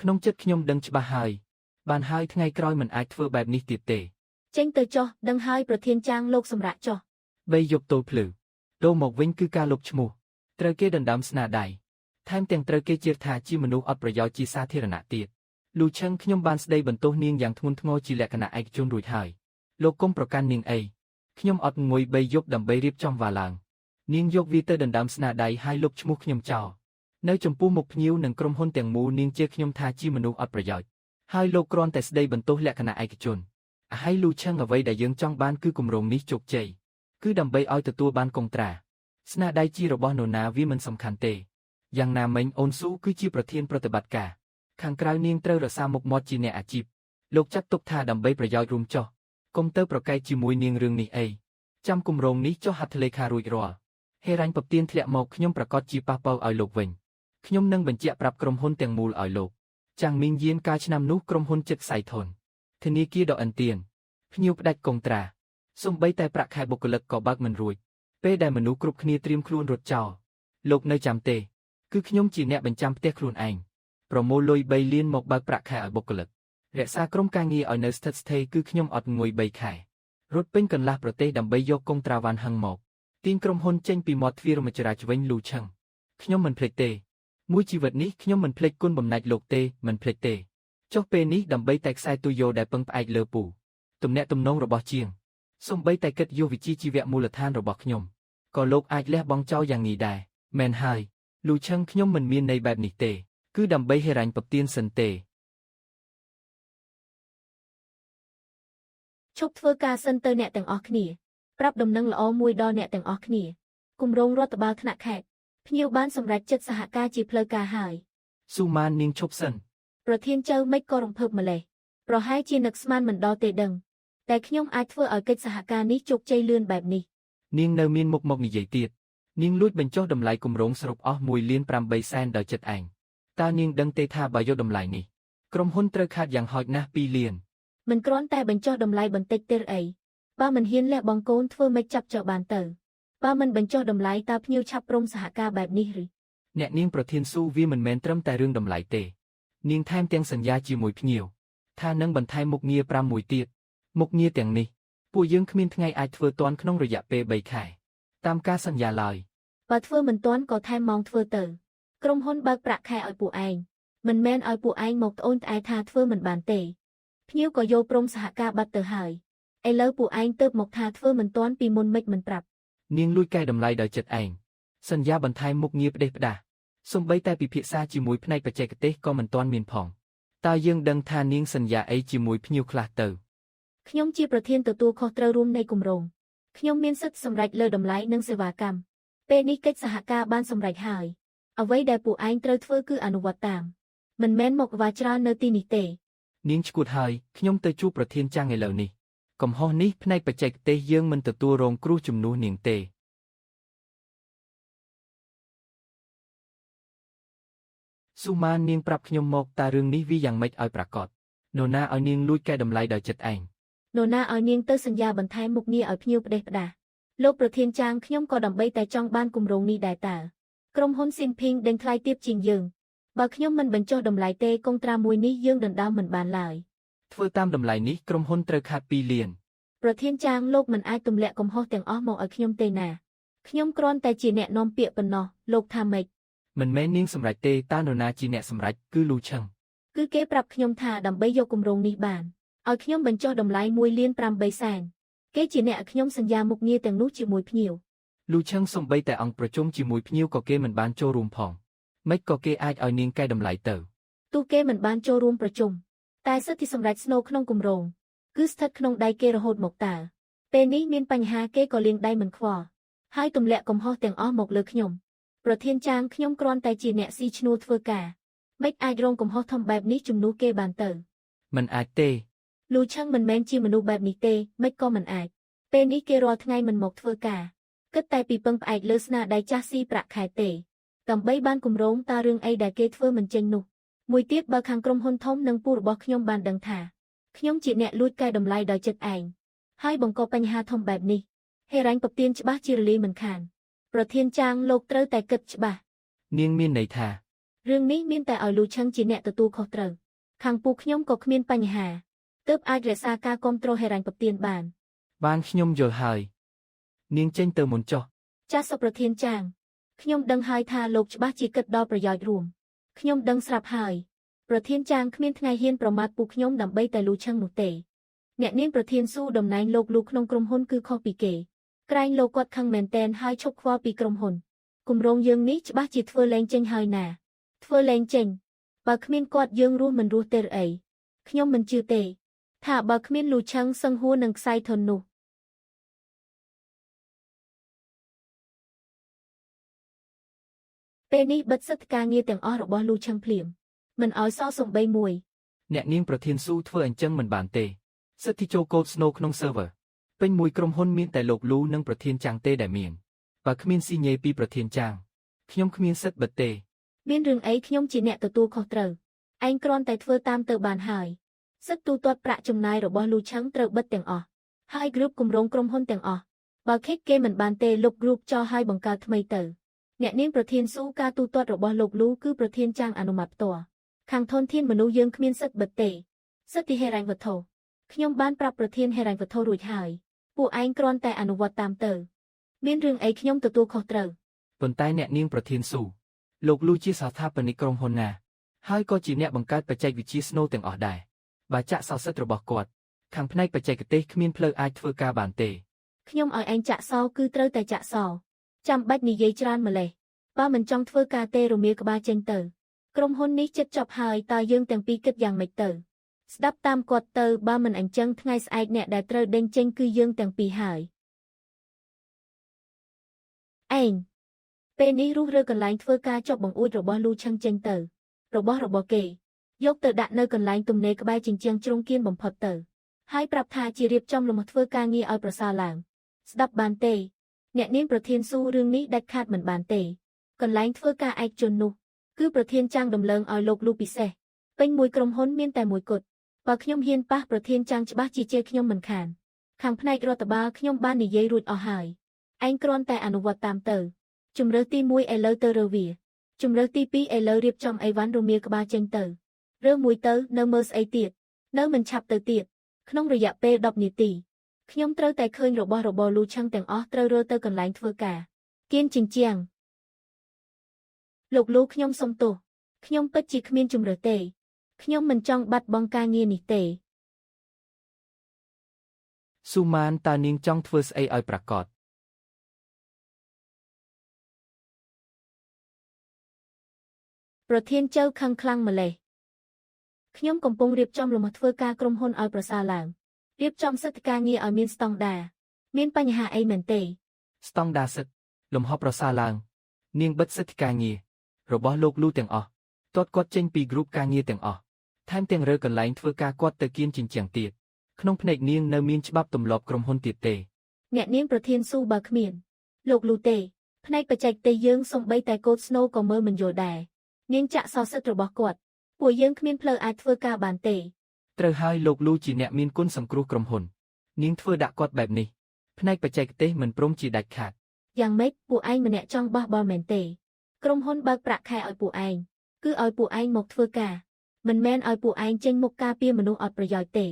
ក្នុងចិត្តខ្ញុំដឹងច្បាស់ហើយបានហើយថ្ងៃក្រោយមិនអាចធ្វើបែបនេះទៀតទេ ចេញទៅចុះដឹងហើយប្រធានចាងលោកសម្រាប់ចុះ បីយប់ទល់ភ្លឺដូរមកវិញគឺការលុបឈ្មោះត្រូវគេដណ្ដើមស្នាដៃថែមទាំងត្រូវគេជឿថាជាមនុស្សអត់ប្រយោជន៍ជាសាធារណៈទៀតលូឆឹងខ្ញុំបានស្ដីបន្ទោសនាងយ៉ាងធ្ងន់ធ្ងរជាលក្ខណៈឯកជនរួចហើយលោកកុំប្រកាន់នាងអីខ្ញុំអត់ងុយបីយប់ដើម្បីរៀបចំវ៉ាឡើងនាងយកវាទៅដណ្ដើមស្នាដៃហើយលុបឈ្មោះខ្ញុំចោលនៅចំពោះមុខភ្ញៀវនិងក្រុមហ៊ុនទាំងមូលនាងជេរខ្ញុំថាជាមនុស្សអត់ប្រយោជន៍ហើយលោកគ្រាន់តែស្ដីបន្ទោសលក្ខណៈឯកជនហើយលូឆឹងអ្វីដែលយើងចង់បានគឺគម្រោងនេះជោគជ័យគឺដើម្បីឲ្យទទួលបានកុងត្រាស្នាដៃជារបស់នរណាវាមិនសំខាន់ទេយ៉ាងណាមិញអូនស៊ូគឺជាប្រធានប្រតិបត្តិការខាងក្រៅនាងត្រូវរក្សាមុខមាត់ជាអ្នកអាជីពលោកចាត់ទុកថាដើម្បីប្រយោជន៍រួមចុះកុំទៅប្រកែកជាមួយនាងរឿងនេះអីចាំគម្រោងនេះចុះហត្ថលេខារួចរាល់ហេរ៉ាញ់ពទានធ្លាក់មកខ្ញុំប្រកាសជាប៉ះពាល់ឲ្យលោកវិញខ្ញុំនឹងបញ្ជាក់ប្រាប់ក្រុមហ៊ុនទាំងមូលឲ្យលោកចាំងមីងយានកាលឆ្នាំនោះក្រុមហ៊ុនចិត្តខ្សៃធនធនាគារដកអិនទៀនភ្ញៀវផ្ដាច់កុងត្រាសូម្បីតែប្រាក់ខែបុគ្គលិកក៏បើកមិនរួចពេលដែលមនុស្សគ្រប់គ្នាត្រៀមខ្លួនរត់ចោលលោកនៅចាំទេគឺខ្ញុំជាអ្នកបញ្ចាំផ្ទះខ្លួនឯងប្រមូលលុយ3លានមកបើកប្រាក់ខែឲ្យបុគ្គលិករក្សាក្រុមការងារឲ្យនៅស្ថិតស្ថេរគឺខ្ញុំអត់ងុយ3ខែរត់ពេញកន្លះប្រទេសដើម្បីយកកុងត្រាវ៉ាន់ហឹងមកទាញក្រុមហ៊ុនចេញពីមាត់ទ្វារមជ្ឈរាជវិញលូឆឹងខ្ញុំមិនភ្លេចទេមួយជីវិតនេះខ្ញុំមិនភ្លេចគុណបំណាច់លោកទេមិនភ្លេចទេចុះពេលនេះដើម្បីតែខ្សែទុយយោដែលពឹងផ្អែកលើពូទំនាក់ទំនងរបស់ជាងសូម្បីតែគិតយកវិជ្ជាជីវៈមូលដ្ឋានរបស់ខ្ញុំក៏លោកអាចលះបង់ចោលយ៉ាងងាយដែរមែនហើយលូឆឹងខ្ញុំមិនមានន័យបែបនេះទេគឺដើម្បីហិរញ្ញប្បទានសិនទេឈប់ធ្វើការសិនទៅអ្នកទាំងអស់គ្នាប្រាប់ដំណឹងល្អមួយដល់អ្នកទាំងអស់គ្នាគម្រោងរដ្ឋបាលថ្នាក់ខេត្តភ្ញៀវបានសម្រេចចិត្តសហការជាផ្លូវការហើយ ស៊ូម៉ាននាងឈប់សិន ប្រធានចៅមិនក៏រំភើបម្លេះប្រហែលជានឹកស្មានមិនដល់ទេដឹងតែខ្ញុំអាចធ្វើឲ្យកិច្ចសហការនេះជោគជ័យលឿនបែបនេះ នាងនៅមានមុខមកនិយាយទៀតនាងលួចបញ្ចុះតម្លៃគម្រោងសរុបអស់1លាន8សែនដោយចិត្តឯងតើនាងដឹងទេថាបើយកតម្លៃនេះក្រុមហ៊ុនត្រូវខាតយ៉ាងហោចណាស់2លាន មិនគ្រាន់តែបញ្ចុះតម្លៃបន្តិចទេអីបើមិនហ៊ានលះបង់កូនធ្វើមិនចាប់ចោលបានទៅបើមិនបញ្ចុះតម្លៃតើភ្ញៀវឆាប់ព្រមសហការបែបនេះឬ អ្នកនាងប្រធានស៊ូវាមិនមែនត្រឹមតែរឿងតម្លៃទេនាងថែមទាំងសន្យាជាមួយភ្ញៀវថានឹងបន្ថែមមុខងារ5មួយទៀតមុខងារទាំងនេះពួកយើងគ្មានថ្ងៃអាចធ្វើទាន់ក្នុងរយៈពេល3ខែតាមការសន្យាឡើយ បើធ្វើមិនទាន់ក៏ថែមម៉ោងធ្វើទៅក្រុមហ៊ុនបើកប្រាក់ខែឲ្យពួកឯងមិនមែនឲ្យពួកឯងមកត្អូញត្អែថាធ្វើមិនបានទេភ្ញៀវក៏យល់ព្រមសហការបាត់ទៅហើយឥឡូវពួកឯងទៅមកថាធ្វើមិនទាន់ពីមុនមិនប្រាប់ នាងលួចកែតម្លៃដោយចិត្តឯងសន្យាបន្ថែមមុខងារផ្ដេសផ្ដាសសូម្បីតែពិភាក្សាជាមួយផ្នែកបច្ចេកទេសក៏មិនទាន់មានផងតើយើងដឹងថានាងសន្យាអីជាមួយភ្ញៀវខ្លះទៅខ្ញុំជាប្រធានទទួលខុសត្រូវរួមនៃគម្រោងខ្ញុំមានសិទ្ធិសម្រេចលើតម្លៃនិងសេវាកម្មពេលនេះកិច្ចសហការបានសម្រេចហើយអ្វីដែលពួកឯងត្រូវធ្វើគឺអនុវត្តតាមមិនមែនមកវាច្រើននៅទីនេះទេ នាងឈួតហើយខ្ញុំទៅជួបប្រធានចាំងឥឡូវនេះកំហុសនេះផ្នែកបច្ចេកទេសយើងមិនទទួលរងគ្រោះជំនួសនាងទេស៊ូម៉ាននាងប្រាប់ខ្ញុំមកតើរឿងនេះវាយ៉ាងម៉េចឲ្យប្រាកដនរណាឲ្យនាងលួចកែតម្លៃដោយចិត្តឯង នរណាឲ្យនាងទៅសន្យាបន្ថែមមុខងារឲ្យភ្ញៀវផ្ដេសផ្ដាស លោកប្រធានចាងខ្ញុំក៏ដើម្បីតែចង់បានគម្រោងនេះដែរតើក្រុមហ៊ុនស៊ីនភីងដេញថ្លៃទាបជាងយើងបើខ្ញុំមិនបញ្ចុះតម្លៃទេកុងត្រាមួយនេះយើងដណ្ដើមមិនបានឡើយធ្វើតាមតម្លៃនេះក្រុមហ៊ុនត្រូវខាត2លានប្រធានចាងលោកមិនអាចទម្លាក់កំហុសទាំងអស់មកឲ្យខ្ញុំទេណាខ្ញុំគ្រាន់តែជាអ្នកនាំពាក្យប៉ុណ្ណោះលោកថាម៉េចមិនមែននាងសម្រេចទេតើនរណាជាអ្នកសម្រេចគឺលូឆឹងគឺគេប្រាប់ខ្ញុំថាដើម្បីយកគម្រោងនេះបានឲ្យខ្ញុំបញ្ចុះតម្លៃ1លាន8សែនគេជាអ្នកឲ្យខ្ញុំសន្យាមុខងារទាំងនោះជាមួយភ្ញៀវលូឆឹងសំបីតែអង្គប្រជុំជាមួយភ្ញៀវក៏គេមិនបានចូលរួមផងម៉េចក៏គេអាចឲ្យនាងកែតម្លៃទៅទោះគេមិនបានចូលរួមប្រជុំតែសិទ្ធិសម្រេចស្នូលក្នុងគម្រោងគឺស្ថិតក្នុងដៃគេរហូតមកតើពេលនេះមានបញ្ហាគេក៏លាងដៃមិនខ្វល់ហើយទម្លាក់កំហុសទាំងអស់មកលើខ្ញុំប្រធានចាងខ្ញុំគ្រាន់តែជាអ្នកស៊ីឈ្នួលធ្វើការមិនអាចរងកំហុសធំបែបនេះជំនួសគេបានទៅមិនអាចទេលូឆឹងមិនមែនជាមនុស្សបែបនេះទេមិនក៏មិនអាចពេលនេះគេរាល់ថ្ងៃមិនមកធ្វើការគិតតែពីពឹងផ្អែកលើស្នាដៃចាស់ស៊ីប្រាក់ខែទេដើម្បីបានគម្រោងតើរឿងអីដែលគេធ្វើមិនចេញនោះមួយទៀតបើខាងក្រុមហ៊ុនធំនិងពូរបស់ខ្ញុំបានដឹងថាខ្ញុំជាអ្នកលួចកែតម្លៃដោយចិត្តឯងហើយបង្កបញ្ហាធំបែបនេះហេរ៉ាញ់ពទៀនច្បាស់ជារលាយមិនខានប្រធានចាងលោកត្រូវតែគិតច្បាស់នាងមានន័យថារឿងនេះមានតែឲ្យលូឆឹងជាអ្នកទទួលខុសត្រូវខាងពូខ្ញុំក៏គ្មានបញ្ហាទើបអាចរក្សាការគាំទ្រហេរ៉ាញ់ពទៀនបានខ្ញុំយល់ហើយនាងចេញទៅមុនចុះចាសសុប្រធានចាងខ្ញុំដឹងហើយថាលោកច្បាស់ជាគិតដល់ប្រយោជន៍រួមខ្ញុំដឹងស្រាប់ហើយប្រធានចាងគ្មានថ្ងៃហ៊ានប្រមាថពូខ្ញុំដើម្បីតែលូឆឹងនោះទេអ្នកនាងប្រធានស៊ូតំណែងលោកលូក្នុងក្រុមហ៊ុនគឺខុសពីគេក្រែងលោកគាត់ខឹងមែនតែនហើយឈប់ខ្វល់ពីក្រុមហ៊ុនគម្រោងយើងនេះច្បាស់ជាធ្វើលែងចេញហើយណាធ្វើលែងចេញបើគ្មានគាត់យើងរស់មិនរស់ទេឬអីខ្ញុំមិនជឿទេថាបើគ្មានលូឆឹងសឹងហួរនឹងខ្សែធននោះពេលនេះបិទសិទ្ធិការងារទាំងអស់របស់លូឆឹងភ្លាមមិនឲ្យសល់សំបីមួយអ្នកនាងប្រធានស៊ូធ្វើអញ្ចឹងមិនបានទេសិទ្ធិចូលកូដស្នូក្នុង server ពេញមួយក្រុមហ៊ុនមានតែលោកលូនិងប្រធានចាងទេដែលមានបើគ្មានស៊ីញេពីប្រធានចាងខ្ញុំគ្មានសិទ្ធិបិទទេមានរឿងអីខ្ញុំជាអ្នកទទួលខុសត្រូវឯងគ្រាន់តែធ្វើតាមទៅបានហើយសិទ្ធិទូទាត់ប្រាក់ចំណាយរបស់លូឆឹងត្រូវបិទទាំងអស់ហើយ group គម្រោងក្រុមហ៊ុនទាំងអស់បើខេកគេមិនបានទេលុប group ចោលហើយបង្កើតថ្មីទៅអ្នកនាងប្រធានស៊ូការទូទាត់របស់លោកលូគឺប្រធានចាងអនុម័តផ្ទាល់ខាងធនធានមនុស្សយើងគ្មានសិទ្ធិបិទទេសិទ្ធិហេរ៉ាញ់វត្ថុខ្ញុំបានប្រាប់ប្រធានហេរ៉ាញ់វត្ថុរួចហើយពួកឯងគ្រាន់តែអនុវត្តតាមទៅមានរឿងអីខ្ញុំទទួលខុសត្រូវប៉ុន្តែអ្នកនាងប្រធានស៊ូលោកលូជាស្ថាបនិកក្រុមហ៊ុនណាហើយក៏ជាអ្នកបង្កើតបច្ចេកវិទ្យាស្នូទាំងអស់ដែរបើចាក់សោសិទ្ធិរបស់គាត់ខាងផ្នែកបច្ចេកទេសគ្មានផ្លូវអាចធ្វើការបានទេខ្ញុំឲ្យឯងចាក់សោគឺត្រូវតែចាក់សោចាំបាច់និយាយច្រើនម្លេះបើមិនចង់ធ្វើការទេរមៀលក្បាលចេញទៅក្រុមហ៊ុននេះចិត្តចប់ហើយតើយើងទាំងពីរគិតយ៉ាងម៉េចទៅស្ដាប់តាមគាត់ទៅបើមិនអញ្ចឹងថ្ងៃស្អែកអ្នកដែលត្រូវដេញចេញគឺយើងទាំងពីរហើយឯងពេលនេះរុះរើកន្លែងធ្វើការចុះបង្អួចរបស់លូឆឹងចេញទៅរបស់គេយកទៅដាក់នៅកន្លែងទំនេរក្បែរជញ្ជាំងជ្រុងគៀនបំផុតទៅហើយប្រាប់ថាជារៀបចំលំធ្វើការងារឲ្យប្រសើរឡើងស្ដាប់បានទេអ្នកនាងប្រធានស៊ូរឿងនេះដាច់ខាតមិនបានទេកន្លែងធ្វើការឯកជននោះគឺប្រធានចាងដំឡើងឲ្យលោកលូពិសេសពេញមួយក្រុមហ៊ុនមានតែមួយគត់បើខ្ញុំហ៊ានប៉ះប្រធានចាងច្បាស់ជាជេរខ្ញុំមិនខានខាងផ្នែករដ្ឋបាលខ្ញុំបាននិយាយរួចអស់ហើយឯងគ្រាន់តែអនុវត្តតាមទៅជំរើសទី1ឥឡូវទៅរើវាជំរើសទី2ឥឡូវរៀបចំអីវ៉ាន់រមៀលក្បាលចេញទៅរើមួយទៅនៅមើលស្អីទៀតនៅមិនឆាប់ទៅទៀតក្នុងរយៈពេល10នាទីខ្ញុំត្រូវតែឃើញរបស់របរលូឆឹងទាំងអស់ត្រូវរើទៅកន្លែងធ្វើការគៀនជញ្ជាំងលោកលូខ្ញុំសុំទោសខ្ញុំពិតជាគ្មានជំរើសទេខ្ញុំមិនចង់បាត់បង់ការងារនេះទេស៊ូម៉ានតើនាងចង់ធ្វើស្អីឲ្យប្រាកដប្រធានចៅខឹងខ្លាំងម្លេះខ្ញុំកំពុងរៀបចំលំហធ្វើការក្រុមហ៊ុនឲ្យប្រសើរឡើងរៀបចំសិទ្ធិការងារឲ្យមានស្តង់ដារមានបញ្ហាអីមែនទេស្តង់ដារសិទ្ធិលំហប្រសើរឡើងនាងបិទសិទ្ធិការងាររបស់លោកលូទាំងអស់ទាត់គាត់ចេញពីគ្រូបការងារទាំងអស់ថែមទាំងរើកន្លែងធ្វើការគាត់ទៅគៀនជញ្ជាំងទៀតក្នុងភ្នែកនាងនៅមានច្បាប់ទម្លាប់ក្រុមហ៊ុនទៀតទេអ្នកនាងប្រធានស៊ូបើគ្មានលោកលូទេផ្នែកបច្ចេកទេសយើងសំបីតែកូដស្នូក៏មើលមិនយល់ដែរនាងចាក់សោសិទ្ធិរបស់គាត់ពួកយើងគ្មានផ្លូវអាចធ្វើការបានទេត្រូវហើយលោកលូជាអ្នកមានគុណសង្គ្រោះក្រុមហ៊ុននាងធ្វើដាក់គាត់បែបនេះ ផ្នែកបច្ចេកទេសមិនព្រមជាដាច់ខាត យ៉ាងម៉េចពួកឯងម្នាក់ចង់បោះបល់មែនទេក្រុមហ៊ុនបើកប្រាក់ខែឲ្យពួកឯងគឺឲ្យពួកឯងមកធ្វើការមិនមែនឲ្យពួកឯងចេញមុខការពារមនុស្សអត់ប្រយោជន៍ទេ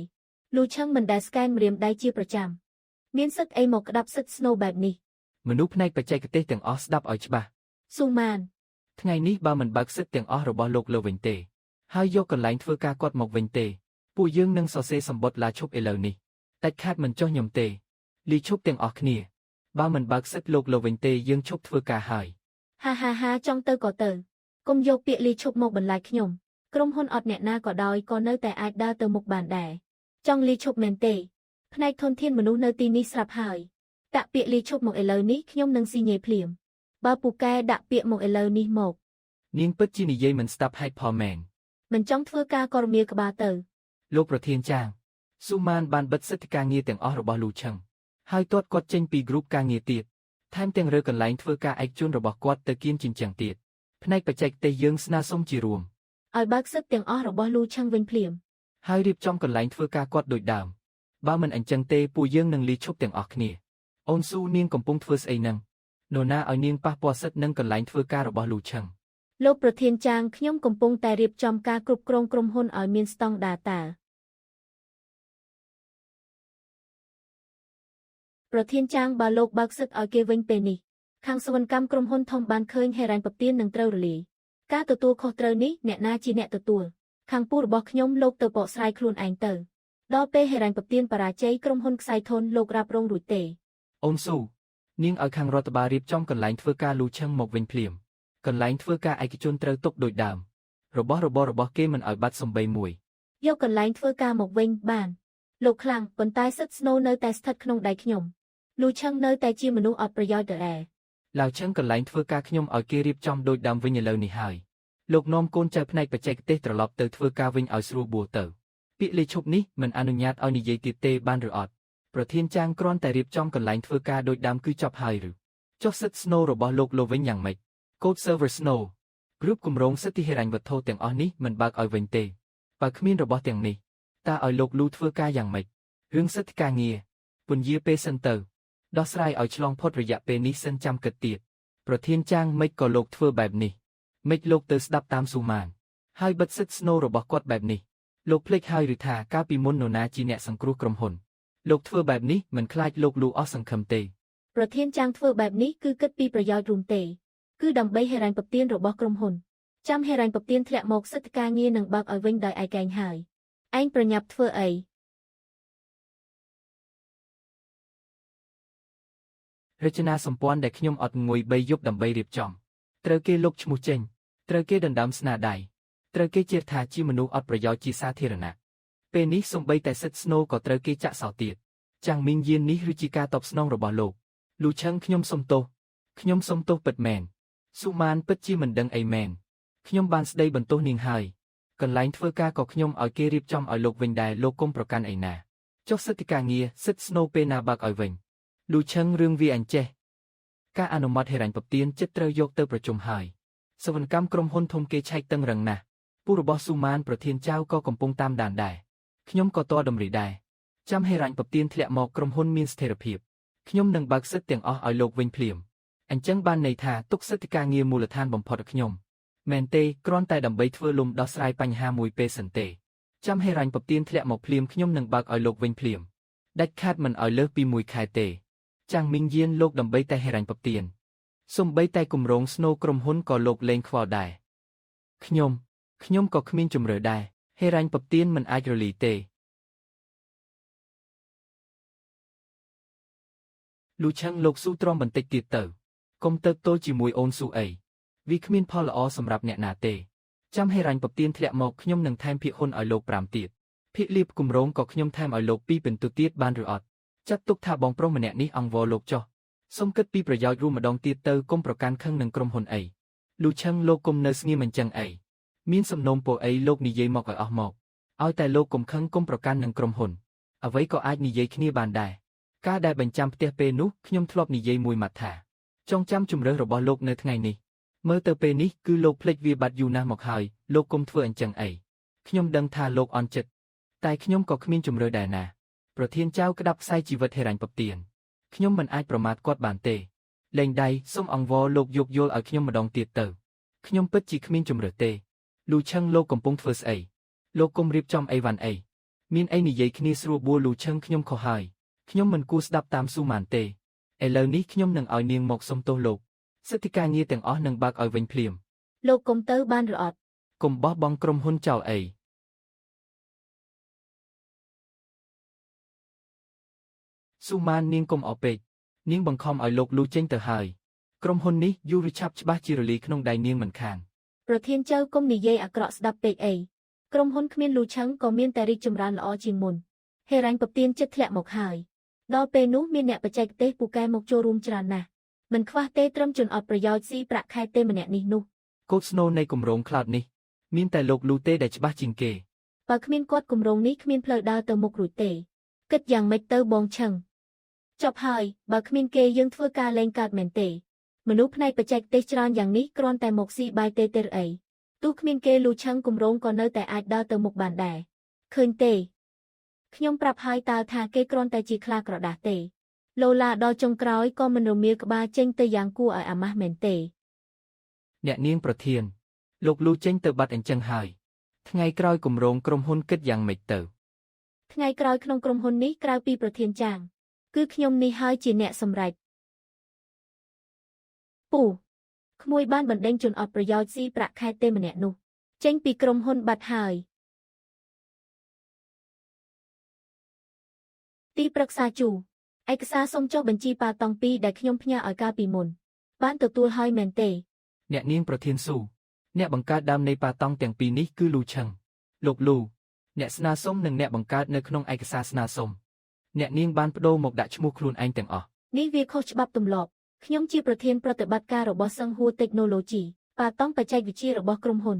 លូឆឹងមិនដែលស្កែនម្រាមដៃជាប្រចាំមានសិទ្ធអីមកក្តាប់សិទ្ធស្នូបែបនេះ មនុស្សផ្នែកបច្ចេកទេសទាំងអស់ស្ដាប់ឲ្យច្បាស់ ស៊ូម៉ាន ថ្ងៃនេះបើមិនបើកសិទ្ធទាំងអស់របស់លោកលើវិញទេហើយយកកន្លែងធ្វើការគាត់មកវិញទេពួកយើងនឹងសរសេរសម្បត្តិឡាឈប់ឥឡូវនេះដាច់ខាតមិនចុះខ្ញុំទេលីឈប់ទាំងអស់គ្នាបើមិនបើកសិទ្ធលោកលើវិញទេយើងឈប់ធ្វើការហើយ ហាចង់ទៅក៏ទៅកុំយកពាក្យលីឈប់មកបន្លាយខ្ញុំក្រុមហ៊ុនអត់អ្នកណាក៏ដោយក៏នៅតែអាចដើរទៅមុខបានដែរចង់លីឈប់មែនទេផ្នែកធនធានមនុស្សនៅទីនេះស្រាប់ហើយដាក់ពាក្យលីឈប់មកឥឡូវនេះខ្ញុំនឹងស៊ីញេភ្លាមបើពូកែដាក់ពាក្យមកឥឡូវនេះមក នាងពិតជានិយាយមិនស្ដាប់ហេតុផលមែន មិនចង់ធ្វើការក៏រមៀលក្បាលទៅ លោកប្រធានចាងស៊ូម៉ានបានបិទសិទ្ធិការងារទាំងអស់របស់លូឆឹងហើយទាត់គាត់ចេញពីគ្រុបការងារទៀតថែមទាំងរើកន្លែងធ្វើការឯកជនរបស់គាត់ទៅគៀនជញ្ជាំងទៀតផ្នែកបច្ចេកទេសយើងស្នើសុំជារួម ឲ្យបើកសិទ្ធទាំងអស់របស់លូឆឹងវិញភ្លាម ហើយរៀបចំកន្លែងធ្វើការគាត់ដូចដើមបើមិនអញ្ចឹងទេពួកយើងនឹងលីឈប់ទាំងអស់គ្នាអូនស៊ូនាងកំពុងធ្វើស្អីហ្នឹងនរណាឲ្យនាងប៉ះពាល់សិទ្ធនឹងកន្លែងធ្វើការរបស់លូឆឹង លោកប្រធានចាងខ្ញុំកំពុងតែរៀបចំការគ្រប់គ្រងក្រុមហ៊ុនឲ្យមានស្តង់ដារតាប្រធានចាងបើលោកបើកសិទ្ធឲ្យគេវិញពេលនេះខាងសវនកម្មក្រុមហ៊ុនធំបានឃើញហេរ៉ាញ់ពពៀននឹងត្រូវរលាយការទទួលខុសត្រូវនេះអ្នកណាជាអ្នកទទួលខាងពូរបស់ខ្ញុំលោកទៅបកស្រាយខ្លួនឯងទៅដល់ពេលហេរ៉ាញ់ពពៀនបរាជ័យក្រុមហ៊ុនខ្សែធនលោករ៉ាប់រងរួចទេ អូនស៊ូនាងឲ្យខាងរដ្ឋបាលរៀបចំកន្លែងធ្វើការលូឆឹងមកវិញភ្លាមកន្លែងធ្វើការឯកជនត្រូវទុកដូចដើមរបស់គេមិនឲ្យបាត់សំបីមួយ យកកន្លែងធ្វើការមកវិញបានលោកខ្លាំងប៉ុន្តែសិទ្ធស្នូនៅតែស្ថិតក្នុងដៃខ្ញុំលូឆឹងនៅតែជាមនុស្សអត់ប្រយោជន៍ដដែល ឡាវឆឹងកន្លែងធ្វើការខ្ញុំឲ្យគេរៀបចំដូចដើមវិញឥឡូវនេះហើយលោកនាំកូនចៅផ្នែកបច្ចេកទេសត្រឡប់ទៅធ្វើការវិញឲ្យស្រួលបួលទៅពាក្យលេឈប់នេះមិនអនុញ្ញាតឲ្យនិយាយទៀតទេបានឬអត់ប្រធានចាងគ្រាន់តែរៀបចំកន្លែងធ្វើការដូចដើមគឺចប់ហើយឬចុះសិទ្ធស្នូរបស់លោកលោវិញយ៉ាងម៉េច Code Server Snow គ្រប់គម្រោងសិទ្ធិហិរញ្ញវត្ថុទាំងអស់នេះមិនបើកឲ្យវិញទេបើគ្មានរបស់ទាំងនេះតើឲ្យលោកលូធ្វើការយ៉ាងម៉េចរឿងសិទ្ធិការងារពន្យាពេលសិនទៅដោះស្រាយឲ្យឆ្លងផុតរយៈពេលនេះសិនចាំគិតទៀតប្រធានចាងមិនក៏លោកធ្វើបែបនេះមិនលោកទៅស្ដាប់តាមស៊ូម៉ានហើយបិទសិទ្ធស្នូរបស់គាត់បែបនេះលោកភ្លេចហើយឬថាកាលពីមុននរណាជាអ្នកសង្គ្រោះក្រុមហ៊ុនលោកធ្វើបែបនេះមិនខ្លាចលោកលូអស់សង្ឃឹមទេ ប្រធានចាងធ្វើបែបនេះគឺគិតពីប្រយោជន៍រួមទេគឺដើម្បីហេរ៉ាញ់ពពៀនរបស់ក្រុមហ៊ុនចាំហេរ៉ាញ់ពពៀនធ្លាក់មកសិទ្ធិការងារនឹងបើកឲ្យវិញដោយឯកឯងហើយឯងប្រញាប់ធ្វើអី រចនាសម្ព័ន្ធដែលខ្ញុំអត់ងុយ3យប់ដើម្បីរៀបចំត្រូវគេលុបឈ្មោះចេញត្រូវគេដណ្ដើមស្នាដៃត្រូវគេជឿថាជាមនុស្សអត់ប្រយោជន៍ជាសាធារណៈពេលនេះសូម្បីតែសិទ្ធស្នូក៏ត្រូវគេចាក់សោទៀតចាំងមីងយាននេះឬជាការតបស្នងរបស់លោកលូឆឹងខ្ញុំសុំទោសពិតមែនស៊ូម៉ានពិតជាមិនដឹងអីមែនខ្ញុំបានស្ដីបន្ទោសនាងហើយកន្លែងធ្វើការក៏ខ្ញុំឲ្យគេរៀបចំឲ្យលោកវិញដែរលោកកុំប្រកាន់អីណាចុះសិទ្ធិការងារសិទ្ធស្នូពេលណាបើកឲ្យវិញលូឆឹងរឿងវាអញ្ចេះការអនុម័តហេរ៉ាញ់ពពៀនចិត្តត្រូវយកទៅប្រជុំហើយសវនកម្មក្រុមហ៊ុនធំគេឆែកតឹងរឹងណាស់ពូរបស់ស៊ូម៉ានប្រធានចៅក៏កំពុងតាមដានដែរខ្ញុំក៏តតម្រីដែរចាំហេរ៉ាញ់ពពៀនធ្លាក់មកក្រុមហ៊ុនមានស្ថិរភាពខ្ញុំនឹងបើកសិទ្ធទាំងអស់ឲ្យលោកវិញភ្លាមអញ្ចឹងបានន័យថាទុកសិទ្ធិការងារមូលដ្ឋានបំផុតរបស់ខ្ញុំមែនទេគ្រាន់តែដើម្បីធ្វើលំដោះស្រាយបញ្ហាមួយពេលសិនទេចាំហេរ៉ាញ់ពពៀនធ្លាក់មកភ្លាមខ្ញុំនឹងបើកឲ្យលោកវិញភ្លាមដាច់ខាតមិនឲ្យលើសពី1ខែទេចាំងមីងយានលោកដើម្បីតែហេរ៉ាញ់ពពៀនសូម្បីតែគម្រោងស្នូក្រុមហ៊ុនក៏លោកលែងខ្វល់ដែរខ្ញុំក៏គ្មានជំរឿដែរហេរ៉ាញ់ពពៀនមិនអាចរលីទេលូឆឹងលោកស៊ូទ្រាំបន្តិចទៀតទៅកុំទៅទល់ជាមួយអូនស៊ូអីវាគ្មានផលល្អសម្រាប់អ្នកណាទេចាំហេរ៉ាញ់ពពៀនធ្លាក់មកខ្ញុំនឹងថែមភាគហ៊ុនឲ្យលោក5ទៀតភាគលៀបគម្រោងក៏ខ្ញុំថែមឲ្យលោក2ពិន្ទុទៀតបានឬអត់ចាត់ទុកថាបងប្រុសម្នាក់នេះអង្វរលោកចុះសូមគិតពីប្រយោជន៍រួមម្ដងទៀតទៅកុំប្រកាន់ខឹងនឹងក្រុមហ៊ុនអីលូឆឹងលោកកុំនៅស្ងៀមអញ្ចឹងអីមានសំណូមពរអីលោកនិយាយមកឲ្យអស់មកឲ្យតែលោកកុំខឹងកុំប្រកាន់នឹងក្រុមហ៊ុនអ្វីក៏អាចនិយាយគ្នាបានដែរការដែលបញ្ចាំផ្ទះពេលនោះខ្ញុំធ្លាប់និយាយមួយម៉ាត់ថាចងចាំជំរឿសរបស់លោកនៅថ្ងៃនេះមើលទៅពេលនេះគឺលោកភ្លេចវាបាត់យូរណាស់មកហើយលោកកុំធ្វើអញ្ចឹងអីខ្ញុំដឹងថាលោកអន់ចិត្តតែខ្ញុំក៏គ្មានជំរឿសដែរណាប្រធានចៅក្តាប់ខ្សែជីវិតហេរ៉ាញ់ពពៀន ខ្ញុំមិនអាចប្រមាថគាត់បានទេលែងដៃសូមអង្វរលោកយកយល់ឲ្យខ្ញុំម្ដងទៀតទៅខ្ញុំពិតជាគ្មានជំរឿទេលូឆឹងលោកកំពុងធ្វើស្អីលោកកុំរៀបចំអីវ៉ាន់អីមានអីនិយាយគ្នាស្រួលបួលលូឆឹងខ្ញុំខុសហើយខ្ញុំមិនគួរស្ដាប់តាមស៊ូម៉ានទេឥឡូវនេះខ្ញុំនឹងឲ្យនាងមកសុំទោសលោកសិទ្ធិការងារទាំងអស់នឹងបើកឲ្យវិញភ្លាមលោកកុំទៅបានឬអត់កុំបោះបង់ក្រុមហ៊ុនចោលអីស៊ូម៉ាននាងកុំអោពេកនាងបង្ខំឲ្យលោកលូចេញទៅហើយក្រុមហ៊ុននេះយូរឆាប់ច្បាស់ជារលីក្នុងដៃនាងមិនខានប្រធានចៅកុំនិយាយអាក្រក់ស្ដាប់ពេកអីក្រុមហ៊ុនគ្មានលូឆឹងក៏មានតែរីកចម្រើនល្អជាងមុនហេរ៉ាញ់ពទៀនចិត្តធ្លាក់មកហើយដល់ពេលនោះមានអ្នកបច្ចេកទេសពូកែមកចូលរួមច្រើនណាស់មិនខ្វះទេត្រឹមជនអត់ប្រយោជន៍ស៊ីប្រាក់ខែទេម្នាក់នេះនោះកូដស្នូនៃគម្រោង Cloud នេះមានតែលោកលូទេដែលច្បាស់ជាងគេបើគ្មានគាត់គម្រោងនេះគ្មានផ្លូវដើរទៅមុខរួចទេគិតយ៉ាងម៉េចទៅបងឆឹងចប់ហើយបើគ្មានគេយើងធ្វើការលេងកើតមែនទេមនុស្សផ្នែកបច្ចេកទេសច្រើនយ៉ាងនេះគ្រាន់តែមកស៊ីបាយទេឬអីទោះគ្មានគេលូឆឹងគម្រោងក៏នៅតែអាចដើរទៅមុខបានដែរឃើញទេខ្ញុំប្រាប់ហើយតើថាគេគ្រាន់តែជាខ្លាក្រដាស់ទេឡូឡាដល់ចុងក្រោយក៏មិនរមៀលក្បាលចេញទៅយ៉ាងគួរឲ្យអាម៉ាស់មែនទេអ្នកនាងប្រធានលោកលូចេញទៅបាត់អញ្ចឹងហើយថ្ងៃក្រោយគម្រោងក្រុមហ៊ុនគិតយ៉ាងម៉េចទៅថ្ងៃក្រោយក្នុងក្រុមហ៊ុននេះក្រៅពីប្រធានចាងគឺខ្ញុំនេះហើយជាអ្នកសម្រេចពូក្មួយបានបណ្ដេញជនអត់ប្រយោជន៍ស៊ីប្រាក់ខែទេម្នាក់នោះចេញពីក្រុមហ៊ុនបាត់ហើយទីប្រឹក្សាជូឯកសារសុំចុះបញ្ជីប៉ាតង់2ដែលខ្ញុំផ្ញើឲ្យកាលពីមុនបានទទួលហើយមែនទេអ្នកនាងប្រធានស៊ូអ្នកបង្កើតដើមនៃប៉ាតង់ទាំងពីរនេះគឺលូឆឹងលោកលូអ្នកស្នើសុំនិងអ្នកបង្កើតនៅក្នុងឯកសារស្នើសុំអ្នកនាងបានបដូរមកដាក់ឈ្មោះខ្លួនឯងទាំងអស់នេះវាខុសច្បាប់ទម្លាប់ខ្ញុំជាប្រធានប្រតិបត្តិការរបស់សង្ហួរ Technology ប៉ាតង់បច្ចេកវិទ្យារបស់ក្រុមហ៊ុន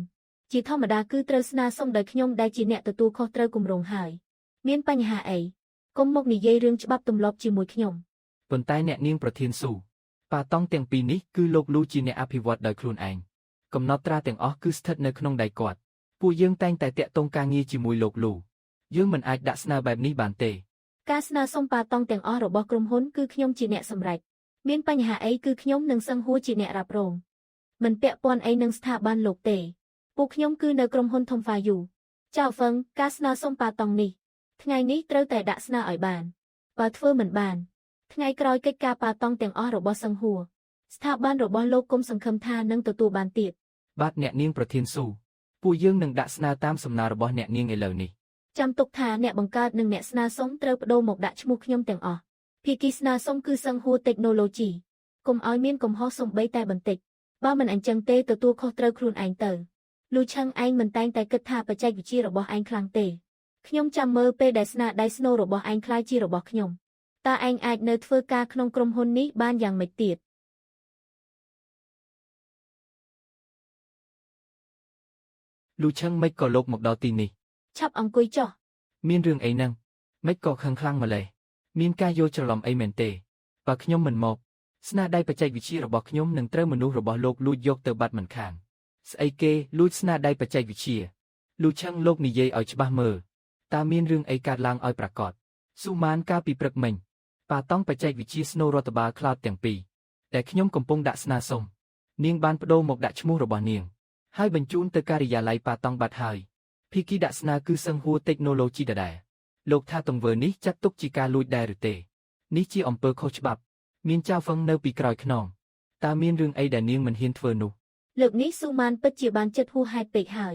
ជាធម្មតាគឺត្រូវស្នើសុំដោយខ្ញុំដែលជាអ្នកទទួលខុសត្រូវគម្រោងហើយមានបញ្ហាអីកុំមកនិយាយរឿងច្បាប់ទម្លាប់ជាមួយខ្ញុំប៉ុន្តែអ្នកនាងប្រធានស៊ូប៉ាតង់ទាំងពីរនេះគឺលោកលូជាអ្នកអភិវឌ្ឍដោយខ្លួនឯងកំណត់ត្រាទាំងអស់គឺស្ថិតនៅក្នុងដៃគាត់ពួកយើងតែងតែតាក់ទងការងារជាមួយលោកលូយើងមិនអាចដាក់ស្នើបែបនេះបានទេការស្នើសុំប៉ាតង់ទាំងអស់របស់ក្រុមហ៊ុនគឺខ្ញុំជាអ្នកសម្រេចមានបញ្ហាអីគឺខ្ញុំនឹងសង្ហួរជាអ្នករ៉ាប់រងមិនពាក់ព័ន្ធអីនឹងស្ថាប័នលោកទេពួកខ្ញុំគឺនៅក្រុមហ៊ុនធំហ្វាយូចៅហ្វឹងការស្នើសុំប៉ាតង់នេះថ្ងៃនេះត្រូវតែដាក់ស្នើឲ្យបានបើធ្វើមិនបានថ្ងៃក្រោយកិច្ចការប៉ាតង់ទាំងអស់របស់សង្ហួរស្ថាប័នរបស់លោកគុំសង្ឃឹមថានឹងទទួលបានទៀតបាទអ្នកនាងប្រធានស៊ូពួកយើងនឹងដាក់ស្នើតាមសំណើរបស់អ្នកនាងឥឡូវនេះចាំទុកថាអ្នកបង្កើតនិងអ្នកស្នើសុំត្រូវបដូរមកដាក់ឈ្មោះខ្ញុំទាំងអស់ភាគីស្នើសុំគឺសង្ហួរ Technology កុំឲ្យមានកំហុសសំបីតែបន្តិចបើមិនអញ្ចឹងទេទទួលខុសត្រូវខ្លួនឯងទៅលូឆឹងឯងមិនតែងតែគិតថាបច្ចេកវិទ្យារបស់ឯងខ្លាំងទេខ្ញុំចាំមើលពេលដែលស្នាដៃស្នូលរបស់ឯងក្លាយជារបស់ខ្ញុំតើឯងអាចនៅធ្វើការក្នុងក្រុមហ៊ុននេះបានយ៉ាងម៉េចទៀតលូឆឹងមិនក៏លោកមកដល់ទីនេះឆាប់អង្គុយចុះមានរឿងអីហ្នឹងមិនក៏ខឹងខ្លាំងម្លេះមានការយល់ច្រឡំអីមែនទេបើខ្ញុំមិនមកស្នាដៃបច្ចេកវិទ្យារបស់ខ្ញុំនឹងត្រូវមនុស្សរបស់លោកលួចយកទៅបាត់មិនខានស្អីគេលួចស្នាដៃបច្ចេកវិទ្យាលូឆឹងលោកនិយាយឲ្យច្បាស់មើលតើមានរឿងអីកើតឡើងឲ្យប្រាកដស៊ូម៉ានកាលពីព្រឹកមិញប៉ាតង់បច្ចេកវិទ្យាស្នូរដ្ឋបាល Cloud ទាំងពីរដែលខ្ញុំកំពុងដាក់ស្នើសុំនាងបានបដូរមកដាក់ឈ្មោះរបស់នាងហើយបញ្ជូនទៅការិយាល័យប៉ាតង់បាត់ហើយភាគីដាក់ស្នើគឺសង្ហួរ Technology ដដែលលោកថាទង្វើនេះចាត់ទុកជាការលួចដែរឬទេនេះជាអំពើខុសច្បាប់មានចៅហ្វឹងនៅពីក្រោយខ្នងតើមានរឿងអីដែលនាងមិនហ៊ានធ្វើនោះលើកនេះស៊ូម៉ានពិតជាបានចិត្តហួសហេតុពេកហើយ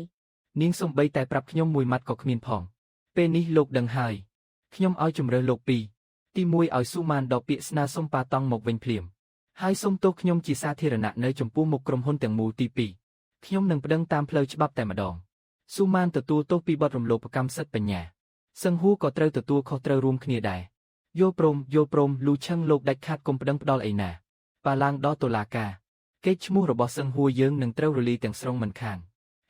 នាងសំបីតែប្រាប់ខ្ញុំមួយម៉ាត់ក៏គ្មានផងពេលនេះលោកដឹងហើយខ្ញុំឲ្យជំរើសលោកពីរទី1ឲ្យស៊ូម៉ានដកពាក្យស្នើសុំប៉ាតង់មកវិញភ្លាមហើយសូមទោសខ្ញុំជាសាធារណៈនៅចំពោះមុខក្រុមហ៊ុនទាំងមូលទី2ខ្ញុំនឹងប្តឹងតាមផ្លូវច្បាប់តែម្ដងស៊ូម៉ានទទួលទោសពីបទរំលោភកម្មសិទ្ធិបញ្ញាសង្ហួរក៏ត្រូវទទួលខុសត្រូវរួមគ្នាដែរយល់ព្រមលូឆឹងលោកដាច់ខាតកុំប្តឹងផ្ដាល់អីណាប៉ាឡើងដល់តុលាការកិច្ចឈ្មោះរបស់សង្ហួរយើងនឹងត្រូវរលីទាំងស្រុងមិនខាន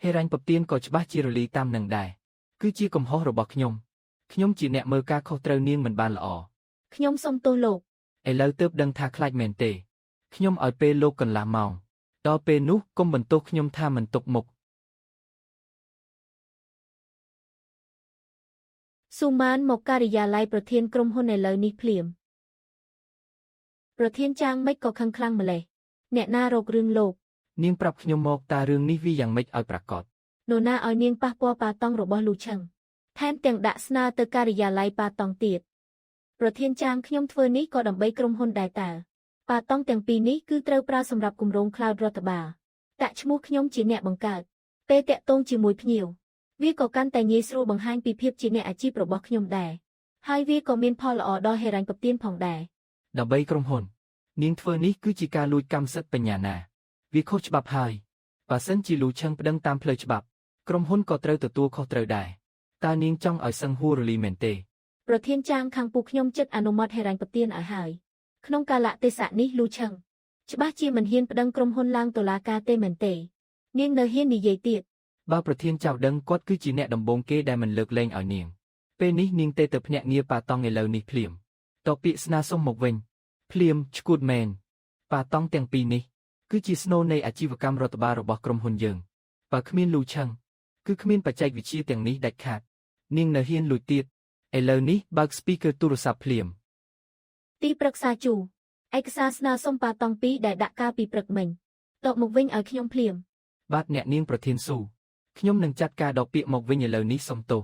ហេរ៉ាញ់ពទៀនក៏ច្បាស់ជារលីតាមនឹងដែរគឺជាកំហុសរបស់ខ្ញុំជាអ្នកមើលការខុសត្រូវនាងមិនបានល្អខ្ញុំសុំទោសលោកឥឡូវទើបដឹងថាខ្លាចមែនទេខ្ញុំឲ្យពេលលោកកន្លះម៉ោងដល់ពេលនោះកុំបន្ទោសខ្ញុំថាមិនទុកមុខស៊ូម៉ានមកការិយាល័យប្រធានក្រុមហ៊ុនឥឡូវនេះភ្លាម ប្រធានចាងមិនក៏ខឹងខ្លាំងម្លេះអ្នកណារករឿងលោក នាងប្រាប់ខ្ញុំមកតារឿងនេះវាយ៉ាងម៉េចឲ្យប្រកប នរណាឲ្យនាងប៉ះពាល់ប៉ាតង់របស់លូឆឹងថែមទាំងដាក់ស្នើទៅការិយាល័យប៉ាតង់ទៀតប្រធានចាងខ្ញុំធ្វើនេះក៏ដើម្បីក្រុមហ៊ុនដែរតើប៉ាតង់ទាំងពីរនេះគឺត្រូវប្រើសម្រាប់គម្រោងខ្លោតរដ្ឋបាលតាក់ឈ្មោះខ្ញុំជាអ្នកបង្កើតពេលតាក់ទងជាមួយភ្ញៀវវាក៏កាន់តែងាយស្រួលបង្ហាញពីភាពជាអ្នកអាជីពរបស់ខ្ញុំដែរហើយវាក៏មានផលល្អដល់ហេរញ្ញប្បទានផងដែរ ដើម្បីក្រុមហ៊ុននាងធ្វើនេះគឺជាការលួចកម្មសិទ្ធិបញ្ញាណាវាខុសច្បាប់ហើយបើសិនជាលូឆឹងប្តឹងតាមផ្លូវច្បាប់ក្រុមហ៊ុនក៏ត្រូវទទួលខុសត្រូវដែរតើនាងចង់ឲ្យសឹងហួររលីមែនទេ ប្រធានចាងខាងពួកខ្ញុំចិត្តអនុម័តហេរញ្ញប្បទានឲ្យហើយក្នុងកាលៈទេសៈនេះលូឆឹងច្បាស់ជាមិនហ៊ានប្តឹងក្រុមហ៊ុនឡើងតុលាការទេមែនទេនាងនៅហ៊ាននិយាយទៀត បើប្រធានចៅដឹងគាត់គឺជាអ្នកដំបូងគេដែលមិនលើកលែងឲ្យនាងពេលនេះនាងទេទៅភ្នាក់ងារប៉ាតង់ឥឡូវនេះភ្លាមតពាក្យស្នើសុំមកវិញភ្លាមឈួតមែនប៉ាតង់ទាំងពីរនេះគឺជាស្នូលនៃអាជីវកម្មរដ្ឋបាលរបស់ក្រុមហ៊ុនយើងបើគ្មានលូឆឹងគឺគ្មានបច្ចេកវិទ្យាទាំងនេះដាច់ខាតនាងនៅហ៊ានលួចទៀតឥឡូវនេះបើក speaker ទូរស័ព្ទភ្លាម ទីប្រឹក្សាជូឯកសារស្នើសុំប៉ាតង់ពីរដែលដាក់កាលពីព្រឹកមិញតបមកវិញឲ្យខ្ញុំភ្លាម បាទអ្នកនាងប្រធានស៊ូខ្ញុំនឹងចាត់ការដកពាក្យមកវិញឥឡូវនេះសុំទោស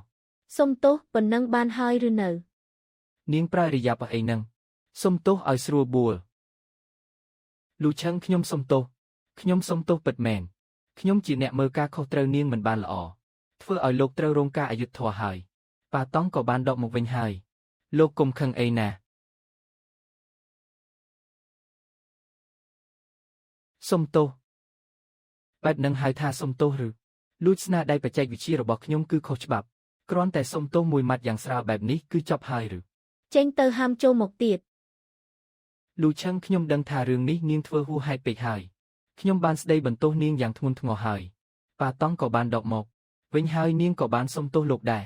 សុំទោសប៉ុណ្ណឹងបានហើយឬនៅ នាងប្រើរិយាបថអីហ្នឹងសុំទោសឲ្យស្រួលបួលលូឆឹងខ្ញុំសុំទោសពិតមែនខ្ញុំជាអ្នកមើលការខុសត្រូវនាងមិនបានល្អធ្វើឲ្យលោកត្រូវរងការអយុត្តិធម៌ហើយប៉ាតង់ក៏បានដកមកវិញហើយលោកកុំខឹងអីណាសុំទោសបែបនឹងហៅថាសុំទោសឬលួចស្នាដៃបច្ចេកវិទ្យារបស់ខ្ញុំគឺខុសច្បាប់គ្រាន់តែសុំទោសមួយម៉ាត់យ៉ាងស្រាលបែបនេះគឺចប់ហើយឬ ចេញទៅហាមចូលមកទៀត លូឆឹងខ្ញុំដឹងថារឿងនេះនាងធ្វើហួសហេតុពេកហើយខ្ញុំបានស្ដីបន្ទោសនាងយ៉ាងធ្ងន់ធ្ងរហើយប៉ាតង់ក៏បានដកមកវិញហើយនាងក៏បានសុំទោសលោកដែរ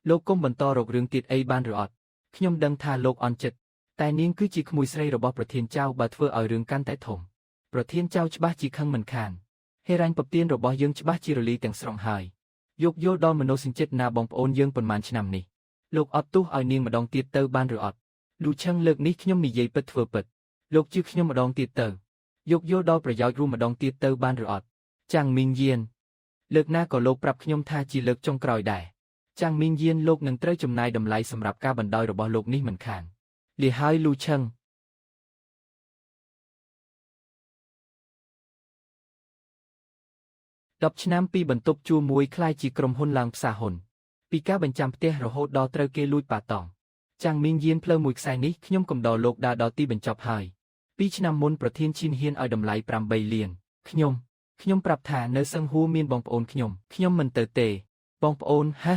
លោកកុំបន្តរករឿងទៀតអីបានឬអត់ខ្ញុំដឹងថាលោកអន់ចិត្តតែនាងគឺជាក្មួយស្រីរបស់ប្រធានចៅបើធ្វើឲ្យរឿងកាន់តែធំប្រធានចៅច្បាស់ជាខឹងមិនខានហេរញ្ញប្បទានរបស់យើងច្បាស់ជារលីទាំងស្រុងហើយយកយល់ដល់មនោសញ្ចេតនាបងប្អូនយើងប៉ុន្មានឆ្នាំនេះលោកអត់ទោសឲ្យនាងម្ដងទៀតទៅបានឬអត់លូឆឹងលើកនេះខ្ញុំនិយាយពិតធ្វើពិតលោកជឿខ្ញុំម្ដងទៀតទៅយកយល់ដល់ប្រយោជន៍រួមម្ដងទៀតទៅបានឬអត់ចាំងមីងយានលើកណាក៏លោកប្រាប់ខ្ញុំថាជាលើកចុងក្រោយដែរចាំងមីងយានលោកនឹងត្រូវចំណាយតម្លៃសម្រាប់ការបណ្ដោយរបស់លោកនេះមិនខានលីហើយលូឆឹង10 ឆ្នាំពីបន្ទប់ជួលមួយคล้ายជាក្រុមហ៊ុនឡើងផ្សារហ៊ុនពីការបញ្ចាំផ្ទះរហូតដល់ត្រូវគេលួចប៉ាតង់ចាំងមីងយានផ្លូវមួយខ្សែនេះខ្ញុំកំដរលោកដើរដល់ទីបញ្ចប់ហើយ2 ឆ្នាំមុនប្រធានឈិនហ៊ានឲ្យតម្លៃ8 លានខ្ញុំប្រាប់ថានៅសឹងហួរមានបងប្អូនខ្ញុំមិនទៅទេបងប្អូនហ៎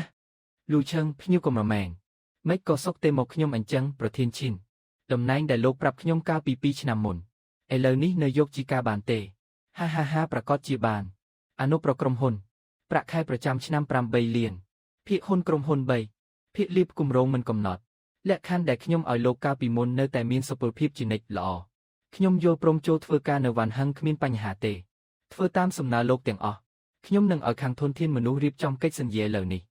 លូឆឹងភ្ញៀវក៏ប្រមែងមិនក៏សុកទេមកខ្ញុំអញ្ចឹងប្រធានឈិនតំណែងដែលលោកប្រាប់ខ្ញុំកាលពី2 ឆ្នាំមុនឥឡូវនេះនៅយកជាការបានទេហាប្រកាសជាបានអនុប្រក្រុមហ៊ុនប្រាក់ខែប្រចាំឆ្នាំ8 លានភាគហ៊ុនក្រុមហ៊ុន3ភាគលៀបគម្រោងមិនកំណត់លក្ខខណ្ឌដែលខ្ញុំឲ្យលោកកាលពីមុននៅតែមានសុពលភាពជានិច្ចល្អខ្ញុំយល់ព្រមចូលធ្វើការនៅវ៉ាន់ហឹងគ្មានបញ្ហាទេធ្វើតាមសំណើលោកទាំងអស់ខ្ញុំនឹងឲ្យខាងធនធានមនុស្សរៀបចំកិច្ចសន្យាលើនេះ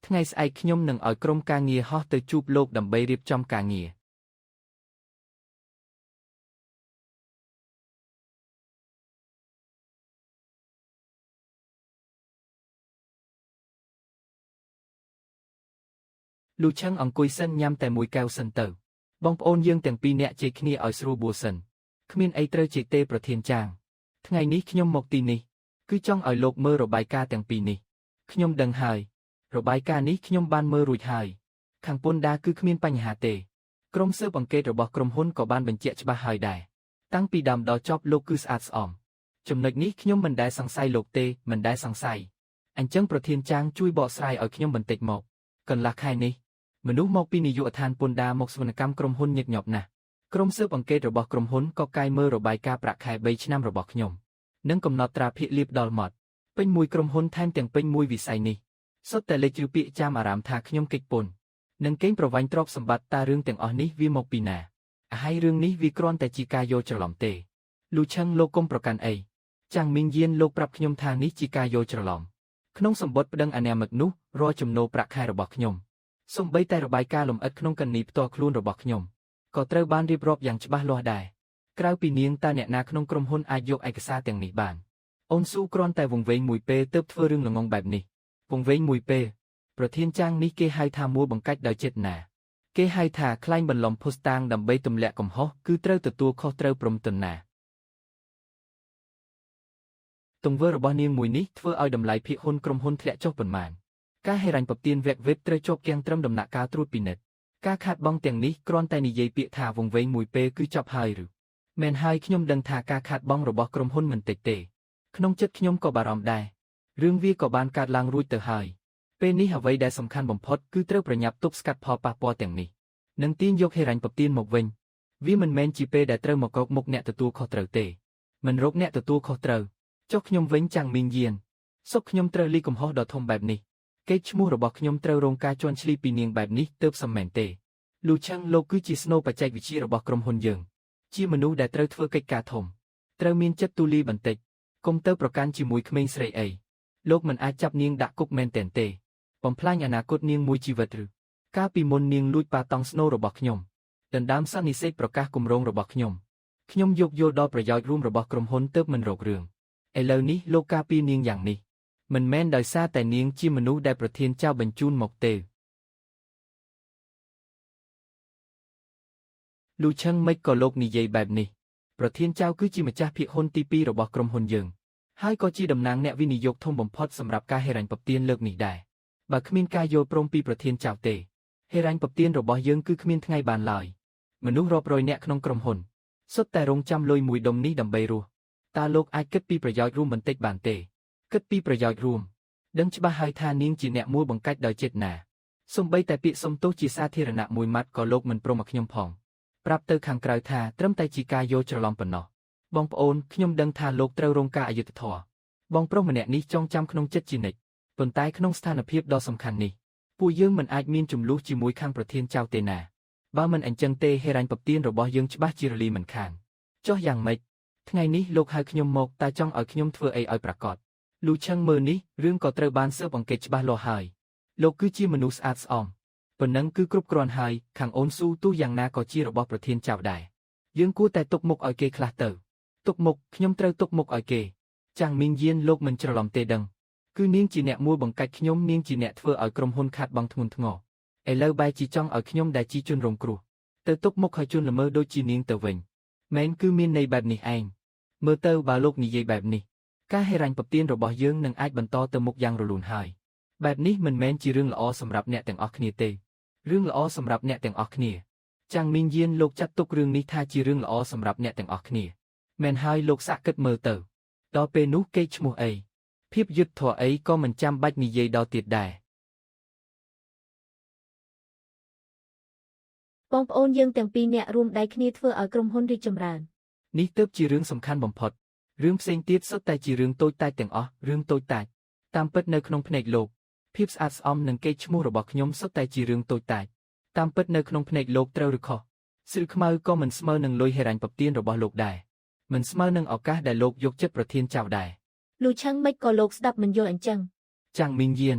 ថ្ងៃស្អែកខ្ញុំនឹងឲ្យក្រុមការងារហោះទៅជួបលោកដើម្បីរៀបចំការងារលូឆឹងអង្គុយសិនញ៉ាំតែមួយកែវសិនទៅបងប្អូនយើងទាំងពីរនាក់ជេរគ្នាឲ្យស្រួលបួលសិនគ្មានអីត្រូវជេរទេប្រធានចាងថ្ងៃនេះខ្ញុំមកទីនេះគឺចង់ឲ្យលោកមើលរបាយការណ៍ទាំងពីរនេះខ្ញុំដឹងហើយរបាយការណ៍នេះខ្ញុំបានមើលរួចហើយខាងពន្ធដារគឺគ្មានបញ្ហាទេក្រុមស៊ើបអង្កេតរបស់ក្រុមហ៊ុនក៏បានបញ្ជាក់ច្បាស់ហើយដែរតាំងពីដើមដល់ចប់លោកគឺស្អាតស្អំចំណុចនេះខ្ញុំមិនដែលសង្ស័យលោកទេមិនដែលសង្ស័យអញ្ចឹងប្រធានចាងជួយបកស្រាយឲ្យខ្ញុំបន្តិចមកកន្លះខែនេះមនុស្សមកពីនាយកដ្ឋានពន្ធដារមកសវនកម្មក្រុមហ៊ុនញឹកញាប់ណាស់ក្រុមស៊ើបអង្កេតរបស់ក្រុមហ៊ុនក៏កាយមើលរបាយការណ៍ប្រាក់ខែ3 ឆ្នាំរបស់ខ្ញុំនិងកំណត់ត្រាភាគលាភដល់មាត់ពេញមួយក្រុមហ៊ុនថែមទាំងពេញមួយវិស័យនេះសុទ្ធតែលេចឬពាក្យចាំអារ៉ាមថាខ្ញុំកិច្ចពន្ធនិងកេងប្រវ័ញ្ចទ្រព្យសម្បត្តិតារឿងទាំងអស់នេះវាមកពីណាហើយរឿងនេះវាគ្រាន់តែជាការយល់ច្រឡំទេលូឆឹងលោកកុំប្រកាន់អីចាំងមីងយានលោកប្រាប់ខ្ញុំថានេះជាការយល់ច្រឡំក្នុងសម្បត្តិប្តឹងអាញាមិកនោះរាល់ចំណូលប្រាក់ខែរបស់ខ្ញុំសូម្បីតែរបាយការណ៍លម្អិតក្នុងកណនីផ្ទាល់ខ្លួនរបស់ខ្ញុំក៏ត្រូវបានរៀបរាប់យ៉ាងច្បាស់លាស់ដែរ ក្រៅពីនាងតើអ្នកណាក្នុងក្រុមហ៊ុនអាចយកឯកសារទាំងនេះបានអូនស៊ូគ្រាន់តែវង្វេងមួយពេលទើបធ្វើរឿងល្ងងបែបនេះវង្វេងមួយពេលប្រធានចាងនេះគេហៅថាមួលបង្កាច់ដោយចេតនាគេហៅថាខ្លែងបន្លំភុស្តាងដើម្បីទម្លាក់កំហុសគឺត្រូវទទួលខុសត្រូវព្រមទណ្ណាទង្វើរបស់នាងមួយនេះធ្វើឲ្យតម្លៃភាគហ៊ុនក្រុមហ៊ុនធ្លាក់ចុះប៉ុន្មានការហិរញ្ញប្បទានវគ្គវេបត្រូវជាប់គាំងត្រឹមដំណាក់កាលត្រួតពិនិត្យការខាតបង់ទាំងនេះគ្រាន់តែនិយាយពាក្យថាវង្វេងមួយពេលគឺចប់ហើយឬមែនហើយខ្ញុំដឹងថាការខាតបង់របស់ក្រុមហ៊ុនមិនតិចទេក្នុងចិត្តខ្ញុំក៏បារម្ភដែររឿងវាក៏បានកើតឡើងរួចទៅហើយពេលនេះអ្វីដែលសំខាន់បំផុតគឺត្រូវប្រញាប់ទប់ស្កាត់ផលប៉ះពាល់ទាំងនេះនិងទាញយកហិរញ្ញប្បទានមកវិញវាមិនមែនជាពេលដែលត្រូវមកកោកមុខអ្នកទទួលខុសត្រូវទេមិនរកអ្នកទទួលខុសត្រូវចុះខ្ញុំវិញចាំងមីងយានសុខខ្ញុំត្រូវលីកំហុសដ៏ធំបែបនេះកេរ្តិ៍ឈ្មោះរបស់ខ្ញុំត្រូវរងការជន់ឈ្លីពីនាងបែបនេះទើបសមមែនទេលូឆាំងលោកគឺជាស្នូលបច្ចេកវិទ្យារបស់ក្រុមហ៊ុនយើងជាមនុស្សដែលត្រូវធ្វើកិច្ចការធំត្រូវមានចិត្តទូលាយបន្តិចកុំទៅប្រកាន់ជាមួយក្មេងស្រីអីលោកមិនអាចចាប់នាងដាក់គុកមែនទេបំផ្លាញអនាគតនាងមួយជីវិតឬកាលពីមុននាងលួចប៉ាតង់ស្នូលរបស់ខ្ញុំដណ្ដើមសន្និសេសប្រកាសគម្រោងរបស់ខ្ញុំយកយល់ដល់ប្រយោជន៍រួមរបស់ក្រុមហ៊ុនទើបមិនរករឿងឥឡូវនេះលោកការពារនាងយ៉ាងនេះមិនមែនដោយសារតែនាងជាមនុស្សដែលប្រធានចៅបញ្ជូនមកទេលូឆឹងមិនក៏លោកនិយាយបែបនេះប្រធានចៅគឺជាម្ចាស់ភាគហ៊ុនទី2របស់ក្រុមហ៊ុនយើងហើយក៏ជាតំណាងអ្នកវិនិយោគធំបំផុតសម្រាប់ការហិរញ្ញប្បទានលើកនេះដែរបើគ្មានការយល់ព្រមពីប្រធានចៅទេហិរញ្ញប្បទានរបស់យើងគឺគ្មានថ្ងៃបានឡើយមនុស្សរាប់រយនាក់ក្នុងក្រុមហ៊ុនសុទ្ធតែរងចាំលុយមួយដុំនេះដើម្បីរស់តើលោកអាចគិតពីប្រយោជន៍រួមបន្តិចបានទេគិតពីប្រយោជន៍រួមដឹងច្បាស់ហើយថានាងជាអ្នកមួលបង្កាច់ដោយចេតនាសូម្បីតែពាក្យសុំទោសជាសាធារណៈមួយម៉ាត់ក៏លោកមិនព្រមឲ្យខ្ញុំផងប្រាប់ទៅខាងក្រៅថាត្រឹមតែជាការយល់ច្រឡំប៉ុណ្ណោះបងប្អូនខ្ញុំដឹងថាលោកត្រូវរងការអយុត្តិធម៌បងប្រុសម្នាក់នេះចងចាំក្នុងចិត្តជានិច្ចប៉ុន្តែក្នុងស្ថានភាពដ៏សំខាន់នេះពួកយើងមិនអាចមានចំនួនជាមួយខាងប្រធានចៅទេណាបើមិនអញ្ចឹងទេហិរញ្ញប្បទានរបស់យើងច្បាស់ជារលីមិនខានចុះយ៉ាងម៉េចថ្ងៃនេះលោកហៅខ្ញុំមកតែចង់ឲ្យខ្ញុំធ្វើអីឲ្យប្រកាសលូឆឹងមើលនេះរឿងក៏ត្រូវបានស៊ើបអង្កេតច្បាស់លាស់ហើយលោកគឺជាមនុស្សស្អាតស្អំប៉ុណ្ណឹងគឺគ្រប់គ្រាន់ហើយខាងអូនស៊ូទោះយ៉ាងណាក៏ជារបស់ប្រធានចៅដែរយើងគួរតែទុកមុខឲ្យគេខ្លះទៅទុកមុខខ្ញុំត្រូវទុកមុខឲ្យគេចាំងមីងយានលោកមិនច្រឡំទេដឹងគឺនាងជាអ្នកមួយបង្កាច់ខ្ញុំនាងជាអ្នកធ្វើឲ្យក្រុមហ៊ុនខាតបង់ធ្ងន់ធ្ងរឥឡូវបែរជាចង់ឲ្យខ្ញុំដែលជាជនរងគ្រោះទៅទុកមុខឲ្យជនល្មើសដូចជានាងទៅវិញមែនគឺមានន័យបែបនេះឯងមើលទៅបើលោកនិយាយបែបនេះការហិរញ្ញប្បទានរបស់យើងនឹងអាចបន្តទៅមុខយ៉ាងរលូនហើយបែបនេះមិនមែនជារឿងល្អសម្រាប់អ្នកទាំងអស់គ្នាទេរឿងល្អសម្រាប់អ្នកទាំងអស់គ្នាចាំងមីងយានលោកចាត់ទុករឿងនេះថាជារឿងល្អសម្រាប់អ្នកទាំងអស់គ្នាមែនហើយលោកសាក់គិតមើលទៅដល់ពេលនោះគេឈ្មោះអីភាពយុត្តិធម៌អីក៏មិនចាំបាច់និយាយដល់ទៀតដែរបងប្អូនយើងទាំងពីរនាក់រួមដៃគ្នាធ្វើឲ្យក្រុមហ៊ុនរីកចម្រើននេះទើបជារឿងសំខាន់បំផុតរឿងផ្សេងទៀតសុទ្ធតែជារឿងតូចតាចទាំងអស់រឿងតូចតាចតាមពិតនៅក្នុងភ្នែកលោកភាពស្អាតស្អំនិងកេរ្តិ៍ឈ្មោះរបស់ខ្ញុំសុទ្ធតែជារឿងតូចតាចតាមពិតនៅក្នុងភ្នែកលោកត្រូវឬខុសស្រីខ្មៅក៏មិនស្មើនឹងលុយហិរញ្ញប្បទានរបស់លោកដែរមិនស្មើនឹងឱកាសដែលលោកយកចិត្តប្រធានចៅដែរលូឆឹងមិនក៏លោកស្ដាប់មិនយល់អញ្ចឹងចាំងមីងយាន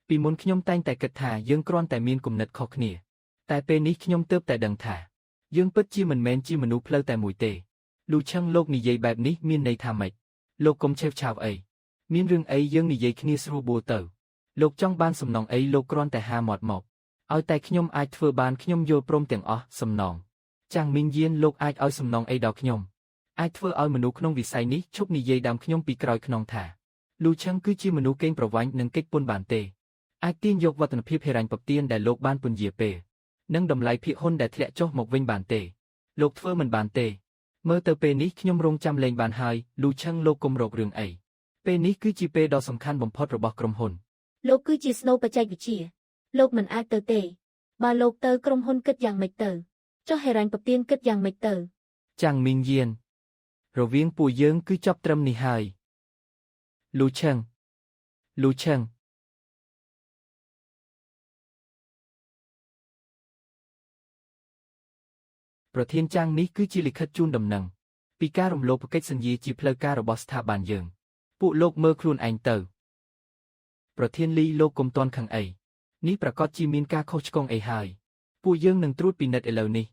ពីមុនខ្ញុំតែងតែគិតថាយើងគ្រាន់តែមានគំនិតខុសគ្នាតែពេលនេះខ្ញុំទើបតែដឹងថាយើងពិតជាមិនមែនជាមនុស្សផ្លូវតែមួយទេលូឆឹងលោកនិយាយបែបនេះមានន័យថាម៉េចលោកកុំឆេវឆាវអីមានរឿងអីយើងនិយាយគ្នាស្រួលបួលទៅលោកចង់បានសំណងអីលោកគ្រាន់តែហាមាត់មកឲ្យតែខ្ញុំអាចធ្វើបានខ្ញុំយល់ព្រមទាំងអស់សំណងចាំងមីងយានលោកអាចឲ្យសំណងអីដល់ខ្ញុំអាចធ្វើឲ្យមនុស្សក្នុងវិស័យនេះឈប់និយាយដើមខ្ញុំពីក្រោយខ្នងថាលូឆឹងគឺជាមនុស្សកេងប្រវ័ញ្ចនិងកិច្ចពន្ធបានទេអាចទាញយកវឌ្ឍនភាពហិរញ្ញប្បទានដែលលោកបានពន្យាពេលនិងតម្លៃភាគហ៊ុនដែលធ្លាក់ចុះមកវិញបានទេលោកធ្វើមិនបានទេមើលទៅពេលនេះខ្ញុំរងចាំលេងបានហើយលូឆឹងលោកកុំរករឿងអីពេលនេះគឺជាពេលដ៏សំខាន់បំផុតរបស់ក្រុមហ៊ុនលោកគឺជាស្នូលបច្ចេកវិទ្យាលោកមិនអាចទៅទេបើលោកទៅក្រុមហ៊ុនគិតយ៉ាងម៉េចទៅចុះហិរញ្ញប្បទានគិតយ៉ាងម៉េចទៅចាំងមីងយានរវាងពួកយើងគឺចប់ត្រឹមនេះហើយលូឆឹងប្រធានចាងនេះគឺជាលិខិតជូនដំណឹងពីការរំលោភកិច្ចសន្យាជាផ្លូវការរបស់ស្ថាប័នយើងពួកលោកមើលខ្លួនឯងទៅប្រធានលីលោកកុំតន់ខឹងអីនេះប្រកាសជាមានការខុសឆ្គងអីហើយពួកយើងនឹងត្រួតពិនិត្យឥឡូវនេះ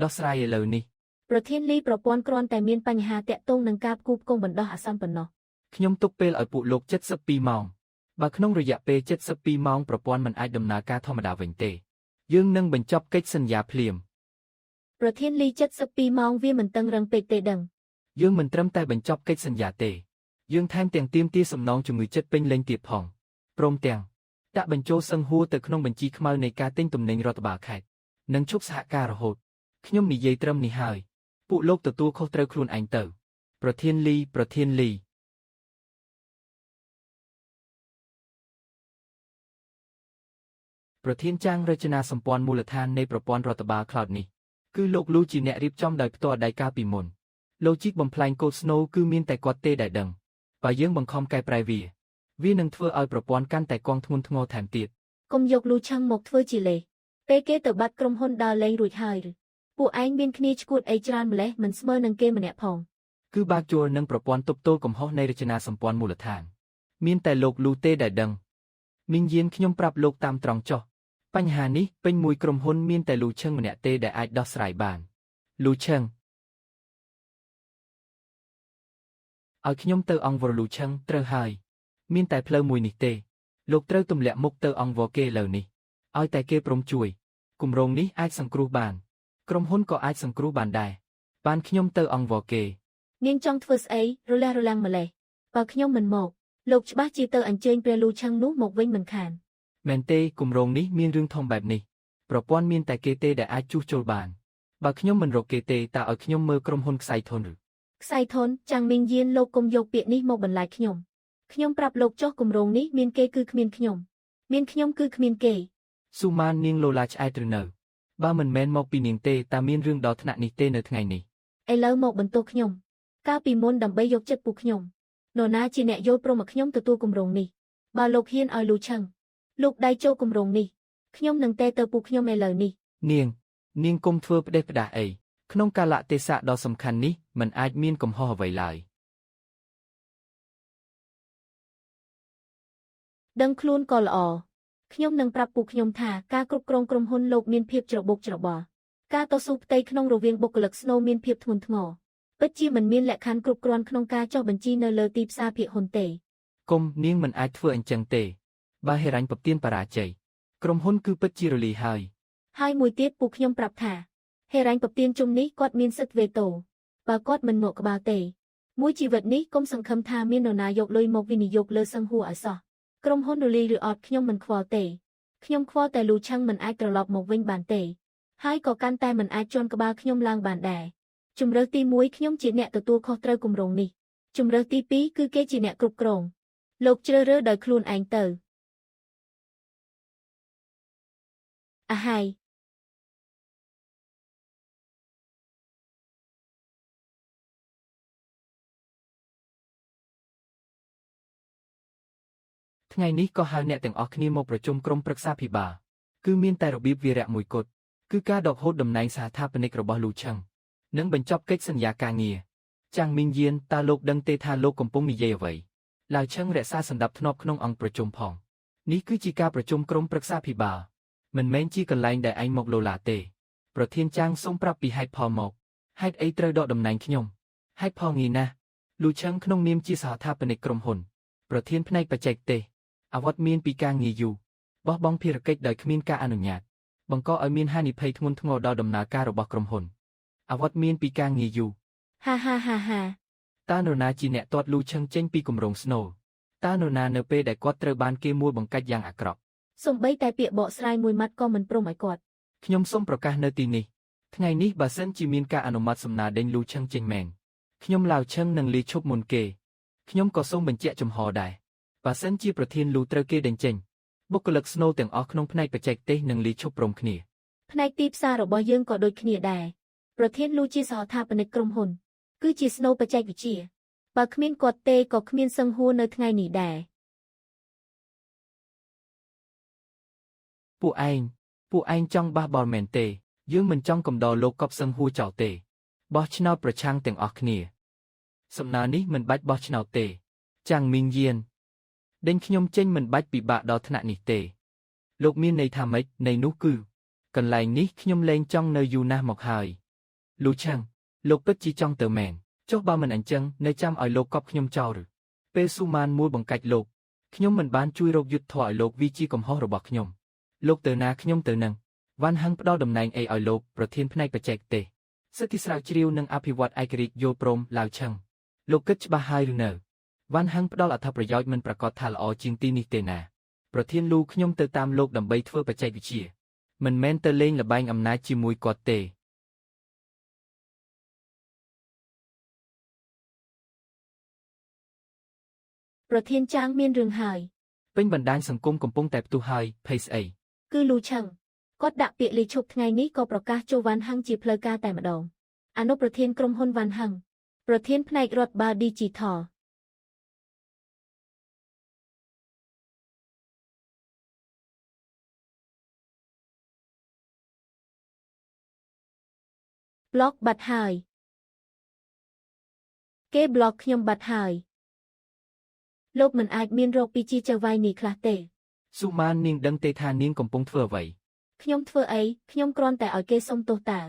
ដោះស្រាយឥឡូវនេះ ប្រធានលីប្រព័ន្ធគ្រាន់តែមានបញ្ហាតាក់ទងនឹងការផ្គូផ្គងបណ្ដោះអាសន្នប៉ុណ្ណោះ ខ្ញុំទុកពេលឲ្យពួកលោក72ម៉ោងបើក្នុងរយៈពេល72ម៉ោងប្រព័ន្ធមិនអាចដំណើរការធម្មតាវិញទេយើងនឹងបញ្ចប់កិច្ចសន្យាភ្លាម ប្រធានលី72ម៉ោងវាមិនតឹងរឹងពេកទេដឹង យើងមិនត្រឹមតែបញ្ចប់កិច្ចសន្យាទេយើងថែមទាំងទាមទារសំណងជំងឺចិត្តពេញលេញទៀតផងព្រមទាំងដាក់បញ្ចូលសឹងហួរទៅក្នុងបញ្ជីខ្មៅនៃការទិញទំនិញរដ្ឋបាលខេត្តនិងឈប់សហការរហូតខ្ញុំនិយាយត្រឹមនេះហើយពួកលោកទទួលខុសត្រូវខ្លួនឯងទៅប្រធានលីប្រធានចាងរចនាសម្ព័ន្ធមូលដ្ឋាននៃប្រព័ន្ធរដ្ឋបាល Cloud នេះគឺលោកលូជាអ្នករៀបចំដោយផ្ទាល់ដៃកាលពីមុនលោកជីកបំផ្លាញកូដ Snow គឺមានតែគាត់ទេដែលដឹងបើយើងបង្ខំកែប្រែវានឹងធ្វើឲ្យប្រព័ន្ធកាន់តែកង់ធ្ងន់ធ្ងរថែមទៀត កុំយកលូឆឹងមកធ្វើជាលេសពេលគេទៅបាត់ក្រុមហ៊ុនដើរលេងរួចហើយឬពួកឯងមានគ្នាឈួតអីច្រើនម្លេះមិនស្មើនឹងគេម្នាក់ផង គឺបាក់ជួលនឹងប្រព័ន្ធទប់ទល់កំហុសនៃរចនាសម្ព័ន្ធមូលដ្ឋានមានតែលោកលូទេដែលដឹងមីងយានខ្ញុំប្រាប់លោកតាមត្រង់ចុះបញ្ហានេះពេញមួយក្រុមហ៊ុនមានតែលូឆឹងម្នាក់ទេដែលអាចដោះស្រាយបានលូឆឹងឲ្យខ្ញុំទៅអង្គវរលូឆឹងត្រូវហើយមានតែផ្លូវមួយនេះទេលោកត្រូវទម្លាក់មុខទៅអង្គវរគេឥឡូវនេះឲ្យតែគេព្រមជួយគម្រោងនេះអាចសង្គ្រោះបានក្រុមហ៊ុនក៏អាចសង្គ្រោះបានដែរបានខ្ញុំទៅអង្គវរគេ នាងចង់ធ្វើស្អីរលះរលាំងម្លេះបើខ្ញុំមិនមកលោកច្បាស់ជាទៅអញ្ជើញព្រះលូឆឹងនោះមកវិញមិនខាន មែនទេគម្រោងនេះមានរឿងធំបែបនេះប្រព័ន្ធមានតែគេទេដែលអាចជួសជុលបានបើខ្ញុំមិនរកគេទេតើឲ្យខ្ញុំមើលក្រុមហ៊ុនខ្សែធនឬ ខ្សែធនចាំងមីងយានលោកកុំយកពាក្យនេះមកបន្លាយខ្ញុំប្រាប់លោកចុះគម្រោងនេះមានគេគឺគ្មានខ្ញុំមានខ្ញុំគឺគ្មានគេ ស៊ូម៉ាននាងលូឡាឆ្អែតឬនៅបើមិនមែនមកពីនាងទេតើមានរឿងដល់ថ្នាក់នេះទេនៅថ្ងៃនេះ ឥឡូវមកបន្ទោសខ្ញុំកាលពីមុនដើម្បីយកចិត្តពូខ្ញុំនរណាជាអ្នកយល់ព្រមឲ្យខ្ញុំទទួលគម្រោងនេះបើលោកហ៊ានឲ្យលូឆឹងលោកដៃចូលគម្រោងនេះខ្ញុំនឹងតែទៅពូខ្ញុំឥឡូវនេះ នាងកុំធ្វើផ្ដេសផ្ដាសអីក្នុងកាលៈទេសៈដ៏សំខាន់នេះមិនអាចមានកំហុសអ្វីឡើយដឹងខ្លួនក៏ល្អខ្ញុំនឹងប្រាប់ពូខ្ញុំថាការគ្រប់គ្រងក្រុមហ៊ុនលោកមានភាពច្របូកច្របល់ការតស៊ូផ្ទៃក្នុងរវាងបុគ្គលិក Snow មានភាពធ្ងន់ធ្ងរពិតជាមិនមានលក្ខខណ្ឌគ្រប់គ្រាន់ក្នុងការចុះបញ្ជីនៅលើទីផ្សារភាគហ៊ុនទេគុំនាងមិនអាចធ្វើអញ្ចឹងទេបើហេរ៉ាញ់ពពៀនបរាជ័យក្រុមហ៊ុនគឺពិតជារលីហើយមួយទៀតពូខ្ញុំប្រាប់ថាហេរ៉ាញ់ពពៀនជុំនេះគាត់មានសិទ្ធិវេតូបើគាត់មិនមកក្បាលទេមួយជីវិតនេះគុំសង្ឃឹមថាមាននរណាយកលុយមកវិនិយោគលើសឹងហួរឲ្យសោះក្រុមហ៊ុនរលីឬអត់ខ្ញុំមិនខ្វល់ទេខ្ញុំខ្វល់តែលូឆឹងមិនអាចត្រឡប់មកវិញបានទេហើយក៏កាន់តែមិនអាចជន់ក្បាលខ្ញុំឡើងបានដែរជំរើសទី1ខ្ញុំជាអ្នកទទួលខុសត្រូវគម្រោងនេះជំរើសទី2គឺគេជាអ្នកគ្រប់គ្រងលោកជ្រើសរើសដោយខ្លួនឯងទៅអាហើយថ្ងៃនេះក៏ហៅអ្នកទាំងអស់គ្នាមកប្រជុំក្រុមប្រឹក្សាភិបាលគឺមានតែរបៀបវារៈមួយគត់គឺការដកហូតតំណែងសហថាបនិករបស់លូឆឹងនិងបញ្ចប់កិច្ចសន្យាការងារចាំងមីងយានតើលោកដឹងទេថាលោកកំពុងនិយាយអ្វីឡាវឆឹងរក្សាសណ្ដាប់ធ្នាប់ក្នុងអង្គប្រជុំផងនេះគឺជាការប្រជុំក្រុមប្រឹក្សាភិបាលមិនមែនជាកន្លែងដែលឯងមកលោឡាទេប្រធានចាងសូមប្រាប់ពីហេតុផលមកហេតុអីត្រូវដកតំណែងខ្ញុំហេតុផលងាយណាស់លូឆឹងក្នុងនាមជាសហថាបនិកក្រុមហ៊ុនប្រធានផ្នែកបច្ចេកទេសអវត្តមានពីការងារបោះបង់ភារកិច្ចដោយគ្មានការអនុញ្ញាតបង្កឲ្យមានហានិភ័យធ្ងន់ធ្ងរដល់ដំណើរការរបស់ក្រុមហ៊ុនអវត្តមានពីការងារយូរហាតើនរណាជាអ្នកទាត់លូឆឹងចេញពីគម្រោង Snow តើនរណានៅពេលដែលគាត់ត្រូវបានគេមួលបង្កាច់យ៉ាងអាក្រក់សូម្បីតែពាក្យបកស្រាយមួយម៉ាត់ក៏មិនព្រមឲ្យគាត់ខ្ញុំសូមប្រកាសនៅទីនេះថ្ងៃនេះបើសិនជាមានការអនុម័តសំណើដេញលូឆឹងចេញមែនខ្ញុំឡាវឆឹងនឹងលាឈប់មុនគេខ្ញុំក៏សូមបញ្ជាក់ចំហដែរបើសិនជាប្រធានលូត្រូវគេដេញចេញបុគ្គលិក Snow ទាំងអស់ក្នុងផ្នែកបច្ចេកទេសនឹងលាឈប់ព្រមគ្នាផ្នែកទីផ្សាររបស់យើងក៏ដូចគ្នាដែរប្រធានលូជាសហថាបនិកក្រុមហ៊ុនគឺជា Snow បច្ចេកវិទ្យាបើគ្មានគាត់ទេក៏គ្មានសឹងហួរនៅថ្ងៃនេះដែរពួកឯងចង់បះបល់មែនទេយើងមិនចង់កំដរលោកកប់សឹងហួរចោលទេបោះឆ្នោតប្រឆាំងទាំងអស់គ្នាសំណើនេះមិនបាច់បោះឆ្នោតទេចាំងមីងយានដេញខ្ញុំចេញមិនបាច់ពិបាកដល់ថ្នាក់នេះទេលោកមានន័យថាម៉េចន័យនោះគឺកន្លែងនេះខ្ញុំលែងចង់នៅយូរណាស់មកហើយលូឆឹង លោកពិតជាចង់ទៅមែនចុះបើមិនអញ្ចឹងនៅចាំឲ្យលោកកប់ខ្ញុំចោលឬពេលស៊ូម៉ានមួយបង្កាច់លោកខ្ញុំមិនបានជួយរកយុទ្ធធរឲ្យលោកវាជាកំហុសរបស់ខ្ញុំលោកទៅណាខ្ញុំទៅនឹងវ៉ាន់ហឹងផ្ដល់តំណែងអីឲ្យលោកប្រធានផ្នែកបច្ចេកទេសសិទ្ធិស្រាវជ្រាវនិងអភិវឌ្ឍឯករាជ្យយល់ព្រមឡាវឆឹងលោកគិតច្បាស់ហើយឬនៅវ៉ាន់ហឹងផ្ដល់អត្ថប្រយោជន៍មិនប្រកាសថាល្អជាងទីនេះទេណាប្រធានលូខ្ញុំទៅតាមលោកដើម្បីធ្វើបច្ចេកវិទ្យាមិនមែនទៅលេងល្បែងអំណាចជាមួយគាត់ទេប្រធានចាងមានរឿងហើយពេញបណ្ដាញសង្គមកំពុងតែផ្ទុះហើយភ័យស្អីគឺលូឆឹងគាត់ដាក់ពាក្យលាឈប់ថ្ងៃនេះក៏ប្រកាសចូលវ៉ាន់ហឹងជាផ្លូវការតែម្ដងអនុប្រធានក្រុមហ៊ុនវ៉ាន់ហឹងប្រធានផ្នែករដ្ឋបាល Digital ប្លុកបាត់ហើយគេប្លុកខ្ញុំបាត់ហើយលោកមិនអាចមានរោគពីជាចៅវាយនេះខ្លះទេស៊ូម៉ាននាងដឹងទេថានាងកំពុងធ្វើអ្វីខ្ញុំធ្វើអីខ្ញុំគ្រាន់តែឲ្យគេសុំទោសតា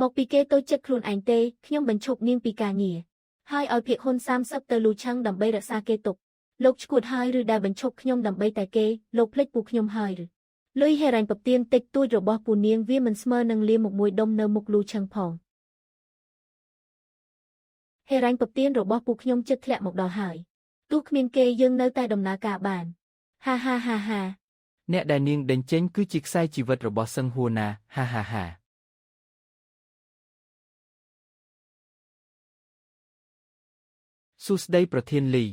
មកពីគេតូចចិត្តខ្លួនឯងទេខ្ញុំបញ្ឈប់នាងពីការងារហើយឲ្យភាគហ៊ុន30ទៅលូឆឹងដើម្បីរក្សាគេទុកលោកឈួតហើយឬដែលបញ្ឈប់ខ្ញុំដើម្បីតែគេលោកភ្លេចពូខ្ញុំហើយឬលុយហេរ៉ាញ់ពទៀនតិចតួចរបស់ពូនាងវាមិនស្មើនឹងលាមកមួយដុំនៅមុខលូឆឹងផងហេរ៉ាញ់ពទៀនរបស់ពូខ្ញុំចិត្តធ្លាក់មកដល់ហើយទោះគ្មានគេយើងនៅតែដំណើរការបានហាហាហាហាអ្នកដែលនាងដេញចេញគឺជាខ្សែជីវិតរបស់សឹងហួរណាហាហាហាសួស្ដីប្រធានលី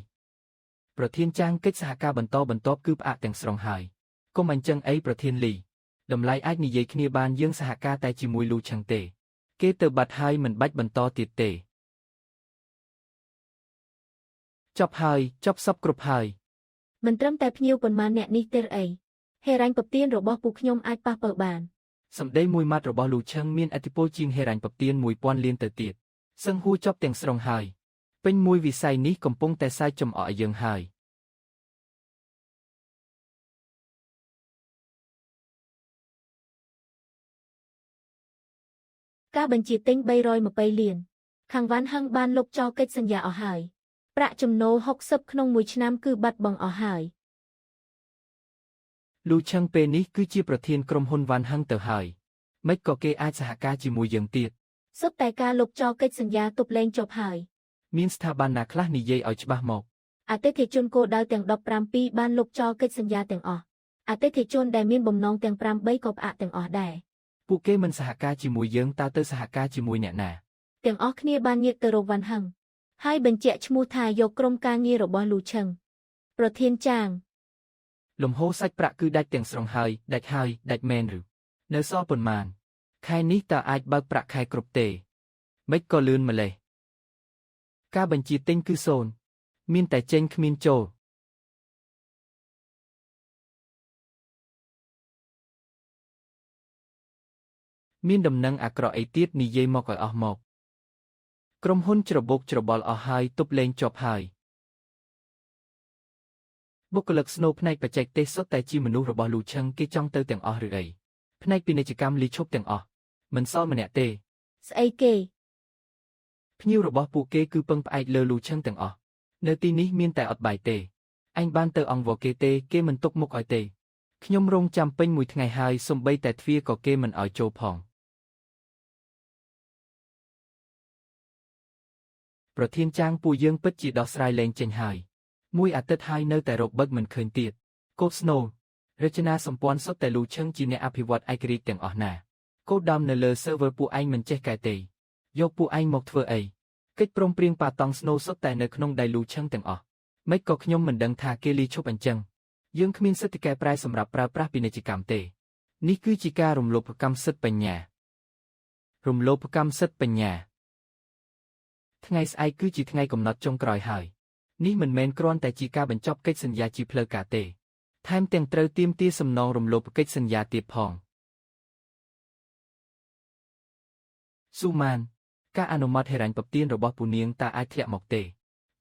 ប្រធានចាងកិច្ចសហការបន្តបន្ទាប់គឺផ្អាកទាំងស្រុងហើយកុំអញ្ចឹងអីប្រធានលីតម្លៃអាចនិយាយគ្នាបានយើងសហការតែជាមួយលូឆឹងទេគេទៅបាត់ហើយមិនបាច់បន្តទៀតទេចប់ហើយចប់សពគ្រប់ហើយមិនត្រឹមតែភ្ញៀវប៉ុន្មានអ្នកនេះទេអីហេរ៉ាញ់ពទៀនរបស់ពូខ្ញុំអាចប៉ះពាល់បានសម្ដីមួយម៉ាត់របស់លូឆឹងមានឥទ្ធិពលជាងហេរ៉ាញ់ពទៀន 1000 លានទៅទៀតសឹងហួរចប់ទាំងស្រុងហើយពេញមួយវិស័យនេះកំពុងតែសាយចំអកឲ្យយើងហើយការបញ្ជាទិញ320លានខាងវ៉ាន់ហឹងបានលុបចោលកិច្ចសន្យាអស់ហើយប្រាក់ចំណូល60ក្នុងមួយឆ្នាំគឺបាត់បង់អស់ហើយលូឆឹងពេលនេះគឺជាប្រធានក្រុមហ៊ុនវ៉ាន់ហឹងទៅហើយមិនក៏គេអាចសហការជាមួយយើងទៀតសុទ្ធតែការលុបចោលកិច្ចសន្យាទប់លែងចប់ហើយមានស្ថាប័នណាខ្លះនិយាយឲ្យច្បាស់មកអតិថិជនគោលដៅទាំង17បានលុបចោលកិច្ចសន្យាទាំងអស់អតិថិជនដែលមានបំណងទាំង8ក៏ផ្អាកទាំងអស់ដែរពួកគេមិនសហការជាមួយយើងតើទៅសហការជាមួយអ្នកណាទាំងអស់គ្នាបានងាកទៅរកវ៉ាន់ហឹងហើយបញ្ជាក់ឈ្មោះថាយកក្រុមការងាររបស់លូឆឹងប្រធានចាងលំហូរសាច់ប្រាក់គឺដាច់ទាំងស្រុងហើយដាច់មែនឬនៅសល់ប៉ុន្មានខែនេះតើអាចបើកប្រាក់ខែគ្រប់ទេមិនក៏លឿនម្លេះការបញ្ជាទិញគឺ0មានតែចេញគ្មានចូលមានដំណឹងអាក្រក់អីទៀតនិយាយមកឲ្យអស់មកក្រុមហ៊ុនច្របូកច្របល់អស់ហើយទប់លែងជាប់ហើយបុគ្គលិកស្នូផ្នែកបច្ចេកទេសសុទ្ធតែជាមនុស្សរបស់លូឆឹងគេចង់ទៅទាំងអស់ឬអីផ្នែកពាណិជ្ជកម្មលីឈប់ទាំងអស់មិនសល់ម្នាក់ទេស្អីគេភ្ញៀវរបស់ពួកគេគឺពឹងផ្អែកលើលូឆឹងទាំងអស់នៅទីនេះមានតែអត់បាយទេអញបានទៅអង្វរគេទេគេមិនទុកមុខឲ្យទេខ្ញុំរងចាំពេញមួយថ្ងៃហើយសំបីតែទ្វារក៏គេមិនឲ្យចូលផងប្រធានចាងពួកយើងពិតជាដោះស្រាយលែងចេញហើយមួយអាទិត្យហើយនៅតែរកបឹកមិនឃើញទៀតកូដស្នូរចនាសម្ព័ន្ធសុទ្ធតែលូឆឹងជាអ្នកអភិវឌ្ឍឯករាជ្យទាំងអស់ណាកូដដំនៅលើ server ពួកឯងមិនចេះកែទេយកពួកឯងមកធ្វើអីកិច្ចព្រមព្រៀងប៉ាតង់ស្នូសុទ្ធតែនៅក្នុងដៃលូឆឹងទាំងអស់មិនក៏ខ្ញុំមិនដឹងថាគេលីឈប់អញ្ចឹងយើងគ្មានសិទ្ធិកែប្រែសម្រាប់ប្រើប្រាស់ពាណិជ្ជកម្មទេនេះគឺជាការរំលោភកម្មសិទ្ធិបញ្ញាថ្ងៃស្អែកគឺជាថ្ងៃកំណត់ចុងក្រោយហើយនេះមិនមែនគ្រាន់តែជាការបញ្ចប់កិច្ចសន្យាជាផ្លូវការទេថែមទាំងត្រូវទាមទារសំណងរំលោភកិច្ចសន្យាទៀតផងស៊ូម៉ានការអនុម័តហេរ៉ាញ់ពទៀនរបស់ពូនាងតើអាចធ្លាក់មកទេ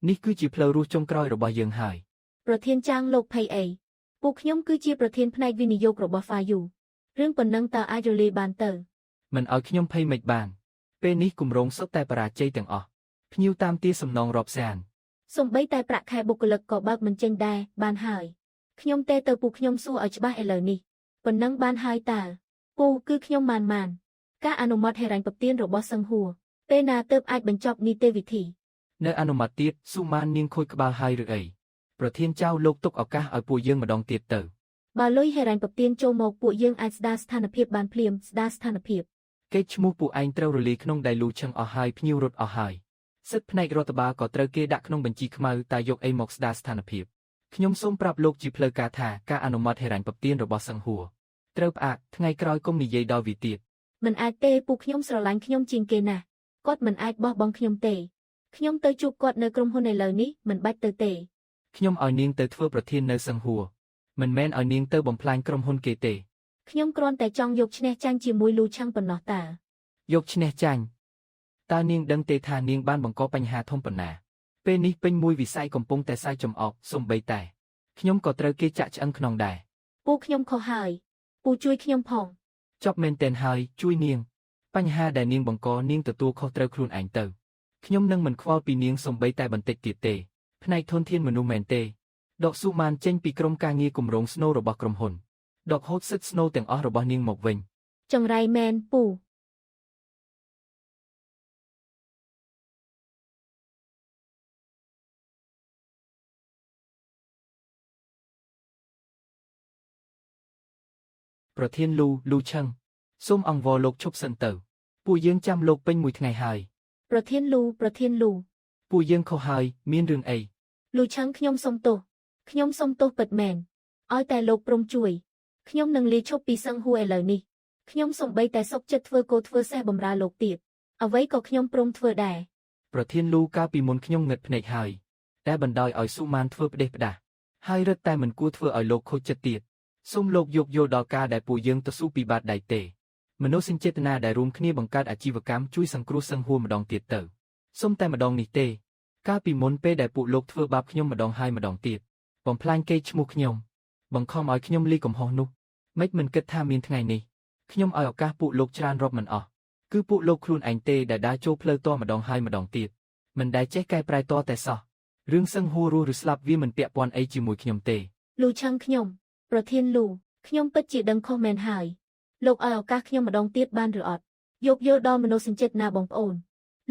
នេះគឺជាផ្លូវរស់ចុងក្រោយរបស់យើងហើយប្រធានចាងលោកភ័យអីពួកខ្ញុំគឺជាប្រធានផ្នែកវិនិយោគរបស់ Fayu រឿងប៉ុណ្ណឹងតើអាចរលាយបានទៅមិនឲ្យខ្ញុំភ័យមិនបាន ពេលនេះគម្រោងសុទ្ធតែបរាជ័យទាំងអស់ភ្ញៀវតាមទារសំណងរាប់សាន សំបីតែប្រាក់ខែបុគ្គលិកក៏បើកមិនចេញដែរបានហើយខ្ញុំទេទៅពូខ្ញុំសួរឲ្យច្បាស់ឥឡូវនេះប៉ុណ្ណឹងបានហើយតើពូគឺខ្ញុំម៉ានការអនុម័តហិរញ្ញប្បទានរបស់សង្ហួរពេលណាទើបអាចបញ្ចប់នីតិវិធី នៅអនុម័តទៀតស៊ូម៉ាននាងខូចក្បាលហើយឬអីប្រធានចៅលោកទុកឱកាសឲ្យពួកយើងម្ដងទៀតទៅ បើលុយហិរញ្ញប្បទានចូលមកពួកយើងអាចស្ដារស្ថានភាពបានភ្លាមស្ដារស្ថានភាព គេឈ្មោះពួកឯងត្រូវរលាយក្នុងដៃលូឆឹងអស់ហើយភ្ញៀវរត់អស់ហើយសិទ្ធិផ្នែករដ្ឋបាលក៏ត្រូវគេដាក់ក្នុងបញ្ជីខ្មៅតែយកអីមកស្ដារស្ថានភាពខ្ញុំសូមប្រាប់លោកជាផ្លូវការថាការអនុម័តហិរញ្ញប្បទានរបស់សង្ហួរត្រូវផ្អាកថ្ងៃក្រោយកុំនិយាយដល់វាទៀត មិនអាចទេពូខ្ញុំស្រឡាញ់ខ្ញុំជាងគេណាស់គាត់មិនអាចបោះបង់ខ្ញុំទេខ្ញុំទៅជួបគាត់នៅក្រុមហ៊ុនឥឡូវនេះមិនបាច់ទៅទេ ខ្ញុំឲ្យនាងទៅធ្វើប្រធាននៅសង្ហួរមិនមែនឲ្យនាងទៅបំផ្លាញក្រុមហ៊ុនគេទេ ខ្ញុំគ្រាន់តែចង់យកឈ្នះចាញ់ជាមួយលូឆាំងប៉ុណ្ណោះតើ យកឈ្នះចាញ់តើនាងដឹងទេថានាងបានបង្កបញ្ហាធំប៉ុណ្ណាពេលនេះពេញមួយវិស័យកំពុងតែសើចចំអកសំបីតែខ្ញុំក៏ត្រូវគេចាក់ឆ្អឹងខ្នងដែរ ពូខ្ញុំខុសហើយពូជួយខ្ញុំផង ចប់មែនទែនហើយជួយនាងបញ្ហាដែលនាងបង្កនាងទទួលខុសត្រូវខ្លួនឯងទៅខ្ញុំនឹងមិនខ្វល់ពីនាងសំបីតែបន្តិចទៀតទេផ្នែកធនធានមនុស្សមែនទេដកស៊ូម៉ានចេញពីក្រុមការងារគម្រោងស្នូលរបស់ក្រុមហ៊ុនដកហូតសិទ្ធិស្នូលទាំងអស់របស់នាងមកវិញ ចង្រៃមែនពូ ប្រធានលូឆឹងសូមអង្វរលោកឈប់សិនទៅពួកយើងចាំលោកពេញមួយថ្ងៃហើយ ប្រធានលូ ពួកយើងខុសហើយមានរឿងអី លូឆាំងខ្ញុំសុំទោសពិតមែនឲ្យតែលោកព្រមជួយខ្ញុំនឹងលាឈប់ពីសង្ហួរឥឡូវនេះខ្ញុំសំបីតែសុកចិត្តធ្វើគោធ្វើសេះបំរើលោកទៀតអ្វីក៏ខ្ញុំព្រមធ្វើដែរ ប្រធានលូកាលពីមុនខ្ញុំងឹតភ្នែកហើយតែបណ្ដោយឲ្យស៊ូម៉ានធ្វើផ្ដេសផ្ដាសហើយរឹតតែមិនគួរធ្វើឲ្យលោកខូចចិត្តទៀតសូមលោកយោគយល់ដល់ការដែលពួកយើងទៅស៊ូពីបាតដៃទេមនោសញ្ចេតនាដែលរួមគ្នាបង្កើតអាជីវកម្មជួយសង្គ្រោះសង្ហួរម្ដងទៀតទៅសូមតែម្ដងនេះទេកាលពីមុនពេលដែលពួកលោកធ្វើបាបខ្ញុំម្ដងហើយម្ដងទៀតបំផ្លាញកេរ្តិ៍ឈ្មោះខ្ញុំបង្ខំឲ្យខ្ញុំលីកំហុសនោះមិនគិតថាមានថ្ងៃនេះខ្ញុំឲ្យឱកាសពួកលោកច្រើនរាប់មិនអស់គឺពួកលោកខ្លួនឯងទេដែលដើរចូលផ្លូវតម្ដងហើយម្ដងទៀតមិនដែលចេះកែប្រែតតែសោះរឿងសង្ហួររស់ឬស្លាប់វាមិនពាក់ព័ន្ធអីជាមួយខ្ញុំទេ លូឆាំងខ្ញុំប្រធានលូខ្ញុំពិតជាដឹងខុសមែនហើយលោកឲ្យឱកាសខ្ញុំម្ដងទៀតបានឬអត់យោគយល់ដល់មនោសញ្ចេតនាបងប្អូន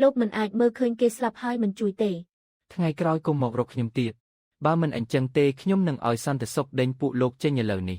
លោកមិនអាចមើលឃើញគេស្លាប់ហើយមិនជួយទេ ថ្ងៃក្រោយកុំមករកខ្ញុំទៀតបើមិនអញ្ចឹងទេខ្ញុំនឹងឲ្យសន្តិសុខដេញពួកលោកចេញឥឡូវនេះ